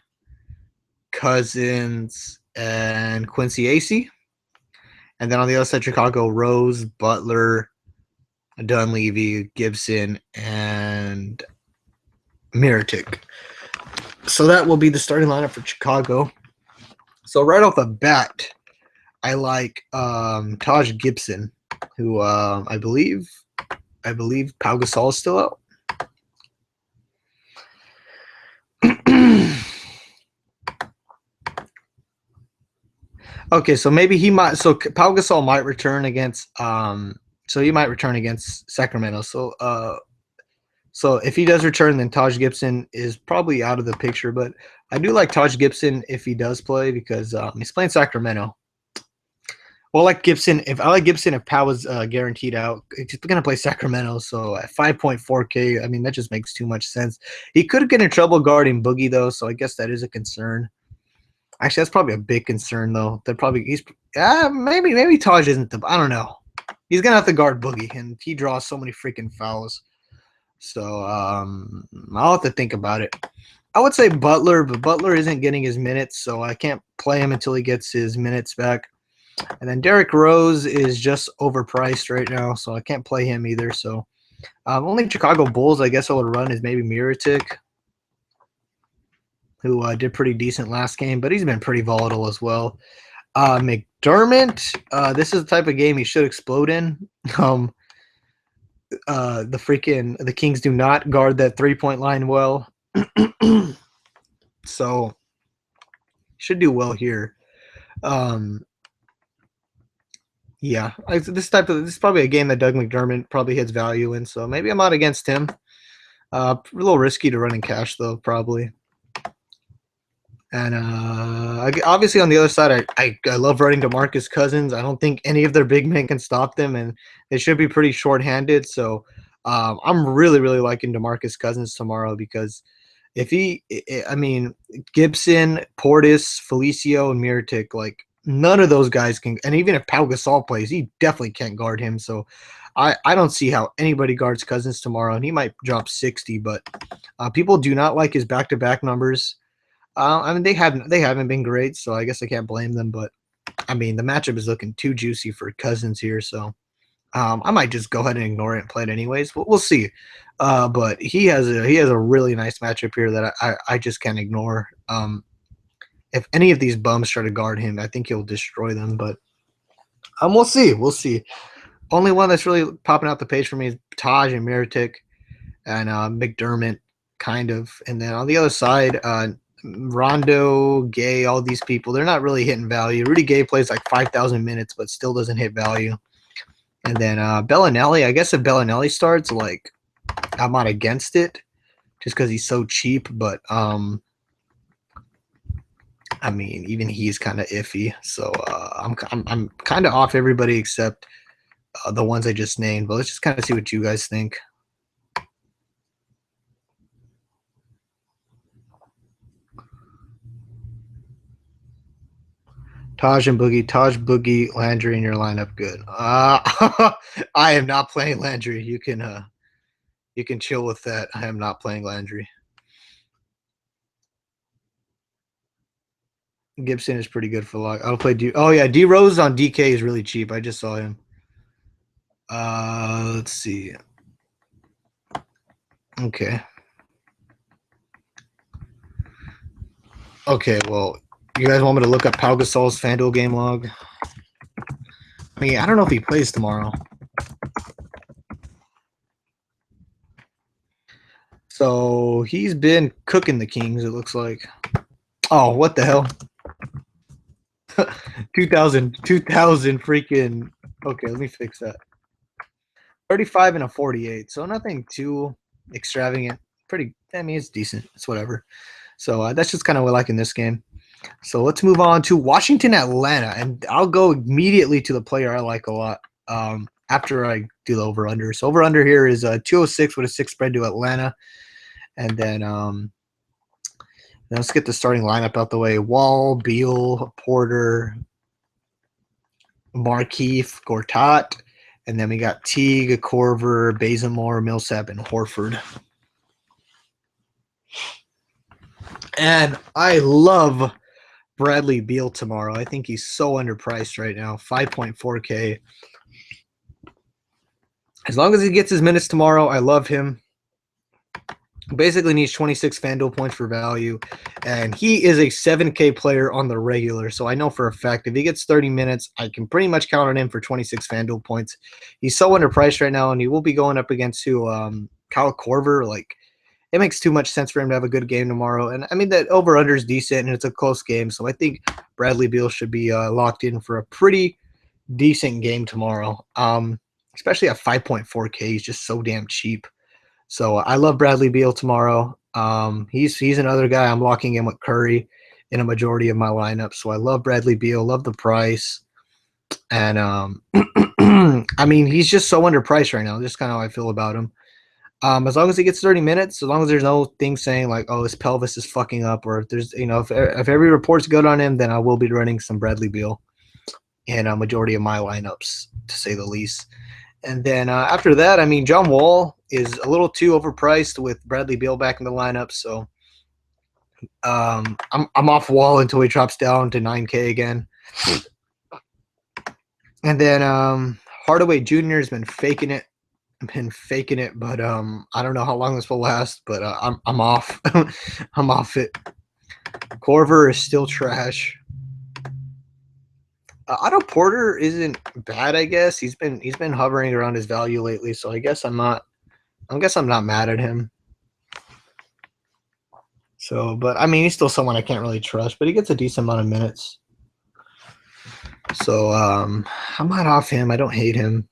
Cousins, and Quincy Acey. And then on the other side, Chicago, Rose, Butler, Dunleavy, Gibson, and Mirotic. So that will be the starting lineup for Chicago. So right off the bat, I like Taj Gibson, who I believe Pau Gasol is still out. Okay, so maybe he might. So Pau Gasol might return against. So he might return against Sacramento. So if he does return, then Taj Gibson is probably out of the picture. But I do like Taj Gibson if he does play because he's playing Sacramento. Well, like Gibson, if Pau is guaranteed out, he's going to play Sacramento. So at 5.4K, I mean that just makes too much sense. He could get in trouble guarding Boogie though, so I guess that is a concern. Actually, that's probably a big concern though. Maybe Taj isn't I don't know. He's gonna have to guard Boogie, and he draws so many freaking fouls. So I'll have to think about it. I would say Butler, but Butler isn't getting his minutes, so I can't play him until he gets his minutes back. And then Derrick Rose is just overpriced right now, so I can't play him either. So only Chicago Bulls, I guess I would run is maybe Mirotic, who did pretty decent last game, but he's been pretty volatile as well. McDermott, this is the type of game he should explode in. The Kings do not guard that 3-point line well. So should do well here. Yeah, this is probably a game that Doug McDermott probably hits value in, so maybe I'm out against him. A little risky to run in cash though, probably. And obviously on the other side, I love running DeMarcus Cousins. I don't think any of their big men can stop them, and they should be pretty short-handed. So I'm really liking DeMarcus Cousins tomorrow because if he, I mean, Gibson, Portis, Felicio, and Miritic, like none of those guys can. And even if Pau Gasol plays, he definitely can't guard him. So I don't see how anybody guards Cousins tomorrow, and he might drop 60. But people do not like his back-to-back numbers. I mean, they haven't been great, so I guess I can't blame them. But I mean, the matchup is looking too juicy for Cousins here, so I might just go ahead and ignore it and play it anyways. We'll see. But he has a really nice matchup here that I just can't ignore. If any of these bums try to guard him, I think he'll destroy them. But we'll see. We'll see. Only one that's really popping out the page for me is Taj and Miritic and McDermott, kind of. And then on the other side, Rondo, Gay, all these people, they're not really hitting value. Rudy Gay plays like 5,000 minutes, but still doesn't hit value. And then Bellinelli, I guess if Bellinelli starts, like I'm not against it, just because he's so cheap. But I mean, even he's kind of iffy. So I'm kind of off everybody except the ones I just named. But let's just kind of see what you guys think. Taj, Boogie, Landry in your lineup. Good. I am not playing Landry. You can chill with that. I am not playing Landry. Gibson is pretty good for lock. I'll play D. Oh yeah, D Rose on DK is really cheap. I just saw him. Let's see. Okay. Okay, well, you guys want me to look up Pau Gasol's Fanduel game log? I mean, I don't know if he plays tomorrow. So he's been cooking the Kings, it looks like. Oh, what the hell? 2000 freaking. Okay, let me fix that. 35 and a 48. So nothing too extravagant. Pretty, I mean, it's decent. It's whatever. So that's just kind of what I like in this game. So let's move on to Washington, Atlanta. And I'll go immediately to the player I like a lot after I do the over-under. So over-under here is 206 with a 6 spread to Atlanta. And then let's get the starting lineup out the way. Wall, Beal, Porter, Markeith, Gortat. And then we got Teague, Corver, Bazemore, Millsap, and Horford. And I love Bradley Beal tomorrow. I think he's so underpriced right now. 5.4K. As long as he gets his minutes tomorrow, I love him. Basically needs 26 Fanduel points for value. And he is a 7K player on the regular. So I know for a fact if he gets 30 minutes, I can pretty much count on him for 26 Fanduel points. He's so underpriced right now, and he will be going up against Kyle Korver. Like, it makes too much sense for him to have a good game tomorrow. And I mean, that over-under is decent, and it's a close game. So I think Bradley Beal should be locked in for a pretty decent game tomorrow. Especially at 5.4K, he's just so damn cheap. So I love Bradley Beal tomorrow. He's another guy I'm locking in with Curry in a majority of my lineup. So I love Bradley Beal, love the price. And I mean, he's just so underpriced right now. Just kind of how I feel about him. As long as he gets 30 minutes, as long as there's no thing saying like, oh, his pelvis is fucking up, or if there's, if every report's good on him, then I will be running some Bradley Beal in a majority of my lineups, to say the least. And then after that, I mean, John Wall is a little too overpriced with Bradley Beal back in the lineup. So I'm off Wall until he drops down to 9K again. And then Hardaway Jr. has been faking it. But I don't know how long this will last. But I'm off. I'm off it. Corver is still trash. Otto Porter isn't bad, I guess. He's been hovering around his value lately, so I guess I'm not mad at him. So, but I mean, he's still someone I can't really trust, but he gets a decent amount of minutes. So I'm not off him. I don't hate him.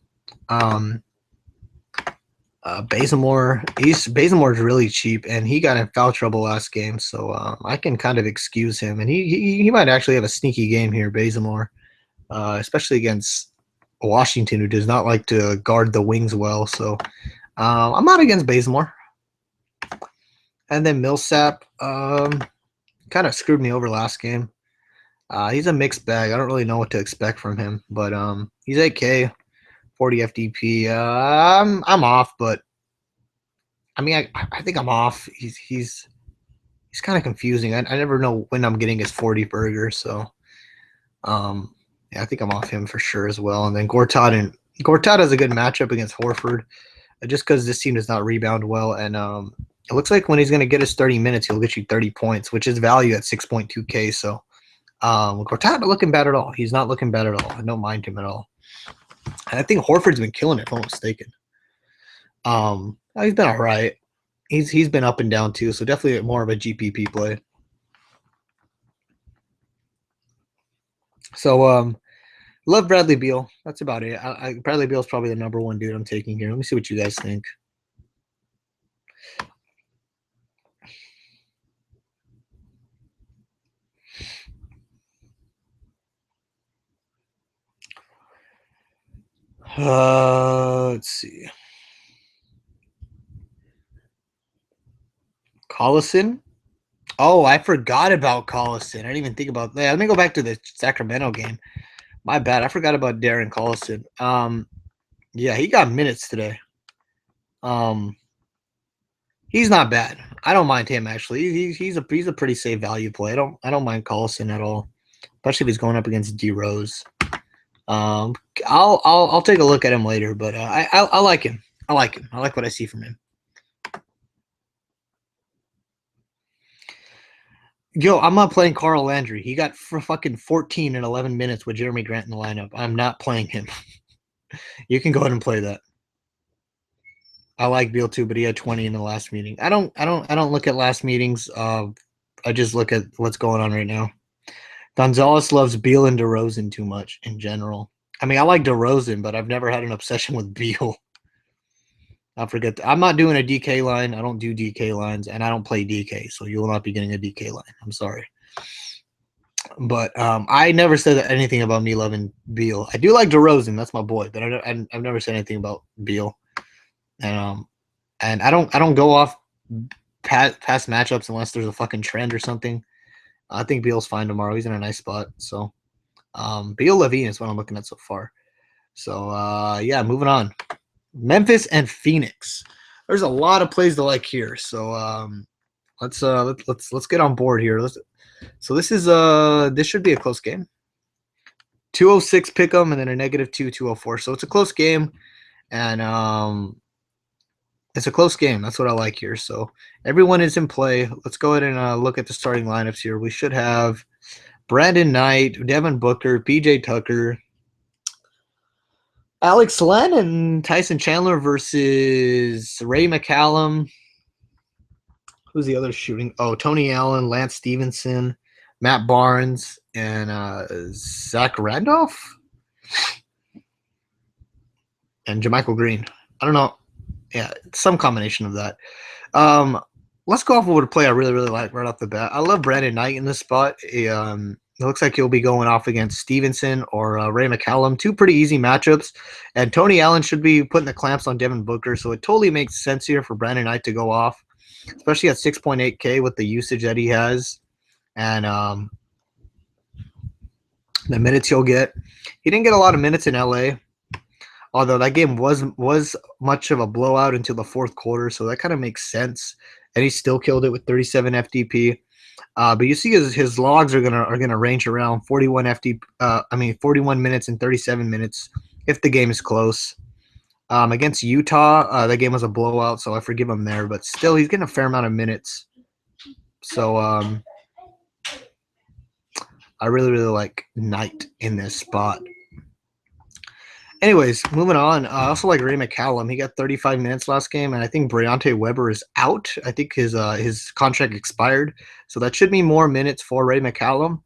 Bazemore is really cheap, and he got in foul trouble last game, so I can kind of excuse him, and he might actually have a sneaky game here, Bazemore, especially against Washington, who does not like to guard the wings well. So I'm not against Bazemore. And then Millsap kind of screwed me over last game. He's a mixed bag. I don't really know what to expect from him, but he's 8K, 40 FDP. I'm off, but I mean, I think I'm off. He's kind of confusing. I never know when I'm getting his 40 burger, so yeah, I think I'm off him for sure as well. And then Gortat has a good matchup against Horford, just because this team does not rebound well, and it looks like when he's going to get his 30 minutes, he'll get you 30 points, which is value at 6.2K. So Gortat not looking bad at all. He's not looking bad at all. I don't mind him at all. And I think Horford's been killing it, if I'm not mistaken. He's been all right. He's been up and down too, so definitely more of a GPP play. So love Bradley Beal. That's about it. Bradley Beal's probably the number one dude I'm taking here. Let me see what you guys think. Let's see. Collison. Oh, I forgot about Collison. I didn't even think about that. Let me go back to the Sacramento game. My bad. I forgot about Darren Collison. Yeah, he got minutes today. He's not bad. I don't mind him actually. He's a pretty safe value play. I don't mind Collison at all, especially if he's going up against D Rose. I'll take a look at him later, but I like him. I like him. I like what I see from him. Yo, I'm not playing Carl Landry. He got fucking 14 in 11 minutes with Jeremy Grant in the lineup. I'm not playing him. You can go ahead and play that. I like Beal too, but he had 20 in the last meeting. I don't look at last meetings. I just look at what's going on right now. Gonzalez loves Beal and DeRozan too much in general. I mean, I like DeRozan, but I've never had an obsession with Beal. I forget. I'm not doing a DK line. I don't do DK lines, and I don't play DK, so you will not be getting a DK line. I'm sorry. But I never said anything about me loving Beal. I do like DeRozan. That's my boy, but I've never said anything about Beal. And I don't go off past matchups unless there's a fucking trend or something. I think Beal's fine tomorrow. He's in a nice spot. So Beal Levine is what I'm looking at so far. So yeah, moving on. Memphis and Phoenix. There's a lot of plays to like here. So let's get on board here. So this should be a close game. 206 pick 'em and then a -2 204. So it's a close game, and it's a close game. That's what I like here. So everyone is in play. Let's go ahead and look at the starting lineups here. We should have Brandon Knight, Devin Booker, PJ Tucker, Alex Len, and Tyson Chandler versus Ray McCallum. Who's the other shooting? Oh, Tony Allen, Lance Stevenson, Matt Barnes, and Zach Randolph and JaMychal Green. I don't know. Yeah, some combination of that. Let's go off of a play I really like right off the bat. I love Brandon Knight in this spot. It looks like he'll be going off against Stevenson or Ray McCallum. Two pretty easy matchups. And Tony Allen should be putting the clamps on Devin Booker. So it totally makes sense here for Brandon Knight to go off, especially at 6.8K with the usage that he has. And the minutes he'll get. He didn't get a lot of minutes in LA. Although that game was much of a blowout until the fourth quarter, so that kind of makes sense. And he still killed it with 37 FDP. But you see his logs are gonna range around 41 41 minutes and 37 minutes if the game is close. Against Utah, that game was a blowout, so I forgive him there. But still, he's getting a fair amount of minutes. So I really like Knight in this spot. Anyways, moving on. I also like Ray McCallum. He got 35 minutes last game, and I think Briante Weber is out. I think his contract expired, so that should mean more minutes for Ray McCallum.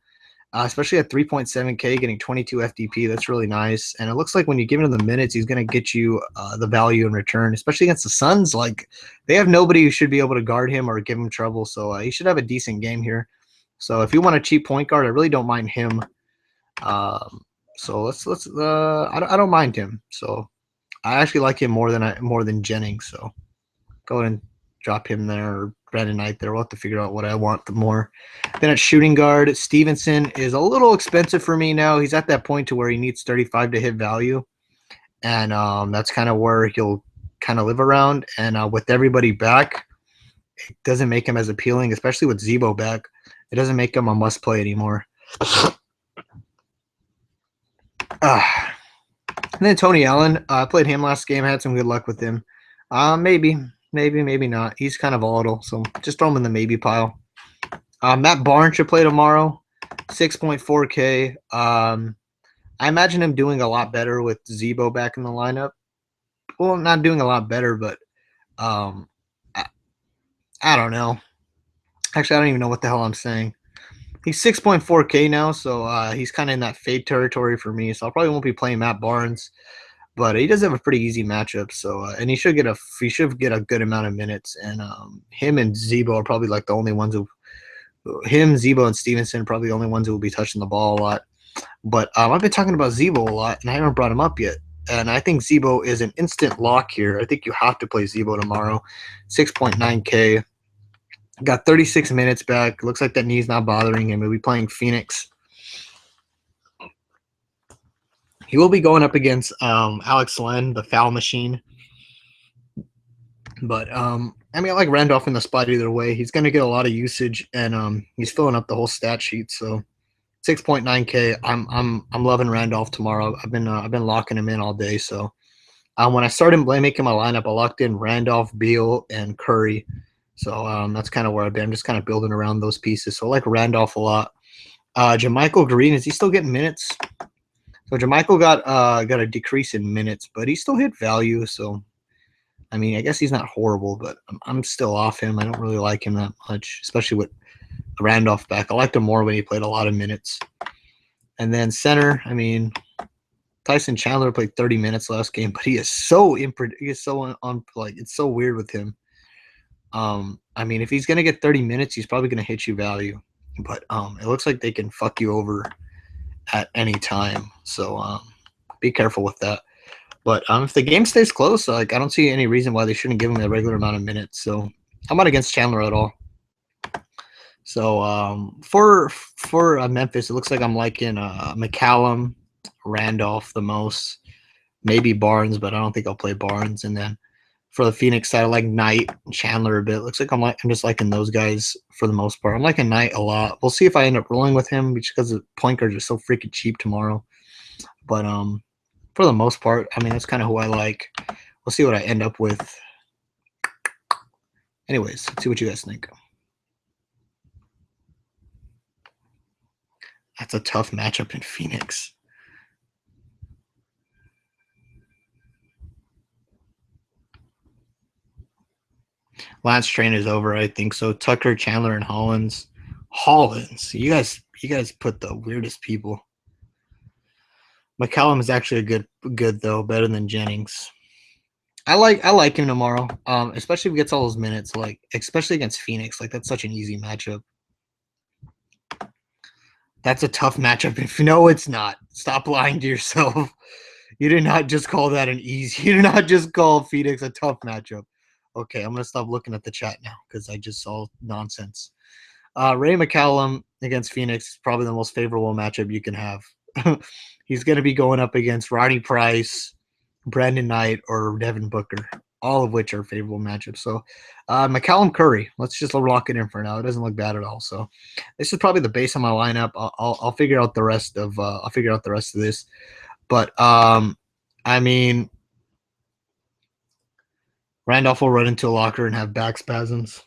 especially at 3.7K, getting 22 FDP. That's really nice. And it looks like when you give him the minutes, he's going to get you the value in return, especially against the Suns. Like, they have nobody who should be able to guard him or give him trouble. So he should have a decent game here. So if you want a cheap point guard, I really don't mind him. So I don't mind him. So I actually like him more than Jennings. So go ahead and drop him there, or Brandon Knight there. We'll have to figure out what I want the more. Then at shooting guard, Stevenson is a little expensive for me now. He's at that point to where he needs 35 to hit value, and that's kind of where he'll kind of live around. And with everybody back, it doesn't make him as appealing, especially with Zebo back. It doesn't make him a must play anymore. And then Tony Allen, I played him last game. I had some good luck with him. Maybe not. He's kind of volatile, so just throw him in the maybe pile. Matt Barnes should play tomorrow, 6.4K. I imagine him doing a lot better with Zebo back in the lineup. Well, not doing a lot better, but I don't know. Actually, I don't even know what the hell I'm saying. He's 6.4K now, so he's kind of in that fade territory for me. So I probably won't be playing Matt Barnes, but he does have a pretty easy matchup. So and he should get a good amount of minutes. And him and Zebo are probably like the only ones who. Zebo, and Stevenson are probably the only ones who will be touching the ball a lot. But I've been talking about Zebo a lot, and I haven't brought him up yet. And I think Zebo is an instant lock here. I think you have to play Zebo tomorrow. 6.9K. Got 36 minutes back. Looks like that knee's not bothering him. He'll be playing Phoenix. He will be going up against Alex Len, the foul machine. But I mean, I like Randolph in the spot either way. He's going to get a lot of usage, and he's filling up the whole stat sheet. So 6.9K. I'm loving Randolph tomorrow. I've been locking him in all day. So when I started making my lineup, I locked in Randolph, Beal, and Curry. So that's kind of where I've been. I'm just kind of building around those pieces. So I like Randolph a lot. JaMychal Green, is he still getting minutes? So JaMychal got a decrease in minutes, but he still hit value. So I mean, I guess he's not horrible, but I'm still off him. I don't really like him that much, especially with Randolph back. I liked him more when he played a lot of minutes. And then center, I mean, Tyson Chandler played 30 minutes last game, but he is so it's so weird with him. I mean, if he's gonna get 30 minutes, he's probably gonna hit you value, but it looks like they can fuck you over at any time. So be careful with that. But if the game stays close, like I don't see any reason why they shouldn't give him a regular amount of minutes. So I'm not against Chandler at all. So for Memphis, it looks like I'm liking McCallum, Randolph the most, maybe Barnes, but I don't think I'll play Barnes. And then for the Phoenix side, I like Knight, Chandler a bit. Looks like I'm just liking those guys for the most part. I'm liking Knight a lot. We'll see if I end up rolling with him because the point guards are so freaking cheap tomorrow. But for the most part, I mean, that's kind of who I like. We'll see what I end up with. Anyways, let's see what you guys think. That's a tough matchup in Phoenix. Lance train is over, I think so. Tucker, Chandler, and Hollins. You guys put the weirdest people. McCallum is actually a good though, better than Jennings. I like him tomorrow, especially if he gets all those minutes. Like especially against Phoenix, like that's such an easy matchup. That's a tough matchup. If no, it's not. Stop lying to yourself. You did not just call that an easy. You did not just call Phoenix a tough matchup. Okay, I'm gonna stop looking at the chat now because I just saw nonsense. Ray McCallum against Phoenix is probably the most favorable matchup you can have. He's going to be going up against Rodney Price, Brandon Knight, or Devin Booker, all of which are favorable matchups. So McCallum Curry, let's just lock it in for now. It doesn't look bad at all. So this is probably the base of my lineup. I'll figure out the rest of this. But I mean, Randolph will run into a locker and have back spasms.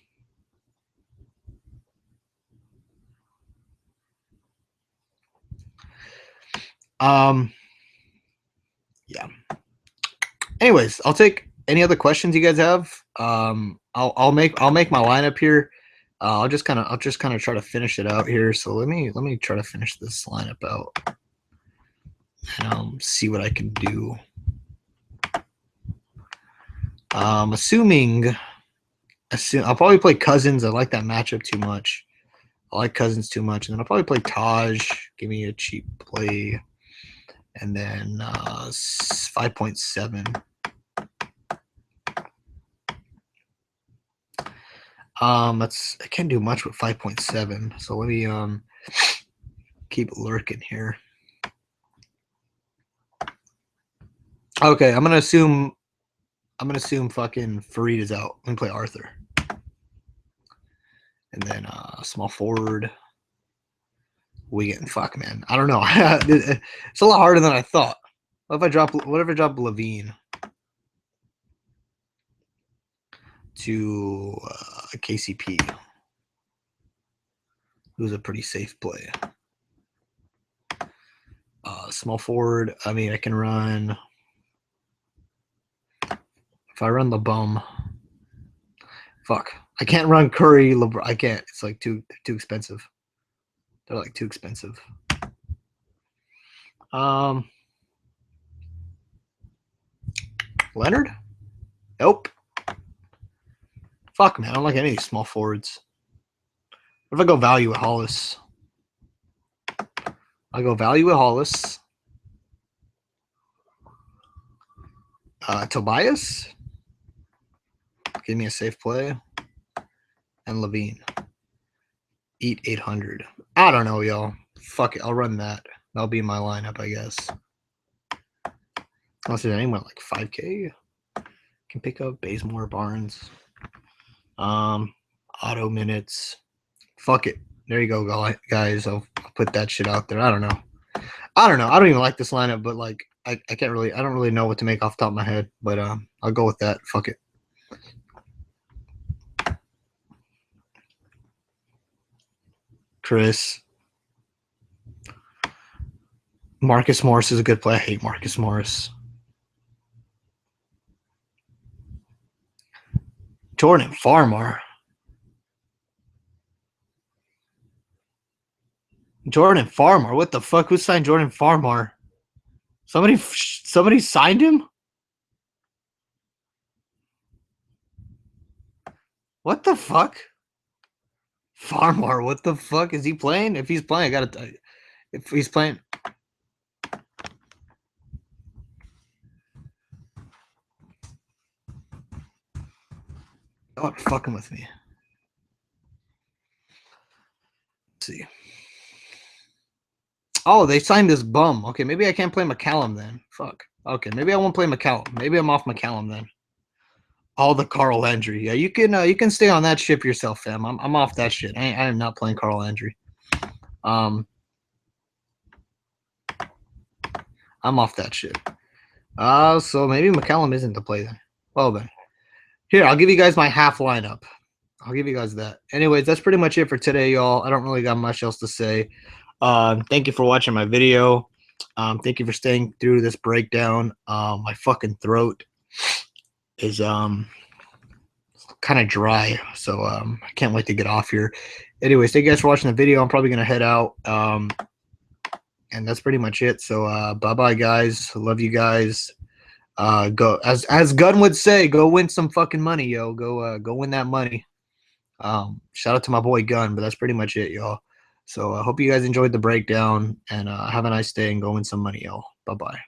Yeah. Anyways, I'll take any other questions you guys have. I'll make my lineup here. I'll just kind of try to finish it out here. So let me try to finish this lineup out and see what I can do. Assuming I'll probably play Cousins. I like that matchup too much. I like Cousins too much, and then I'll probably play Taj. Give me a cheap play, and then 5.7. I can't do much with 5.7. So let me keep lurking here. Okay, I'm gonna assume fucking Farid is out. Let me play Arthur. And then small forward. We getting fuck, man. I don't know. It's a lot harder than I thought. What if I drop Levine to KCP, who's a pretty safe play. Small forward. I mean, I can run. If I run the bum, fuck. I can't run Curry. LeBron. I can't. It's like too expensive. They're like too expensive. Leonard? Nope. Fuck, man. I don't like any of these small forwards. What if I go value at Hollis? I go value at Hollis. Tobias? Give me a safe play. And Levine. Eat 800. I don't know, y'all. Fuck it. I'll run that. That'll be my lineup, I guess. Unless there's anyone like 5K. Can pick up Bazemore, Barnes. Auto minutes. Fuck it. There you go, guys. I'll put that shit out there. I don't know. I don't even like this lineup, but like I don't really know what to make off the top of my head. But I'll go with that. Fuck it. Chris. Marcus Morris is a good play. I hate Marcus Morris. Jordan Farmar. Jordan Farmar. What the fuck? Who signed Jordan Farmar? Somebody signed him? What the fuck? Farmar, what the fuck? Is he playing? If he's playing, I gotta. If he's playing. Oh, fucking with me. Let's see. Oh, they signed this bum. Okay, maybe I can't play McCallum then. Fuck. Okay, maybe I won't play McCallum. Maybe I'm off McCallum then. All the Carl Landry. Yeah, you can stay on that ship yourself, fam. I'm off that shit. I am not playing Carl Landry. I'm off that shit. So maybe McCallum isn't the play then. Well then. Here, I'll give you guys my half lineup. I'll give you guys that. Anyways, that's pretty much it for today, y'all. I don't really got much else to say. Thank you for watching my video. Thank you for staying through this breakdown. My fucking throat is kind of dry, so I can't wait to get off here. Anyways, thank you guys for watching the video. I'm probably gonna head out, and that's pretty much it. So bye bye, guys. Love you guys. Go as Gunn would say, go win some fucking money, yo. Go win that money. Shout out to my boy Gunn, but that's pretty much it, y'all. So I hope you guys enjoyed the breakdown, and have a nice day and go win some money, y'all. Bye bye.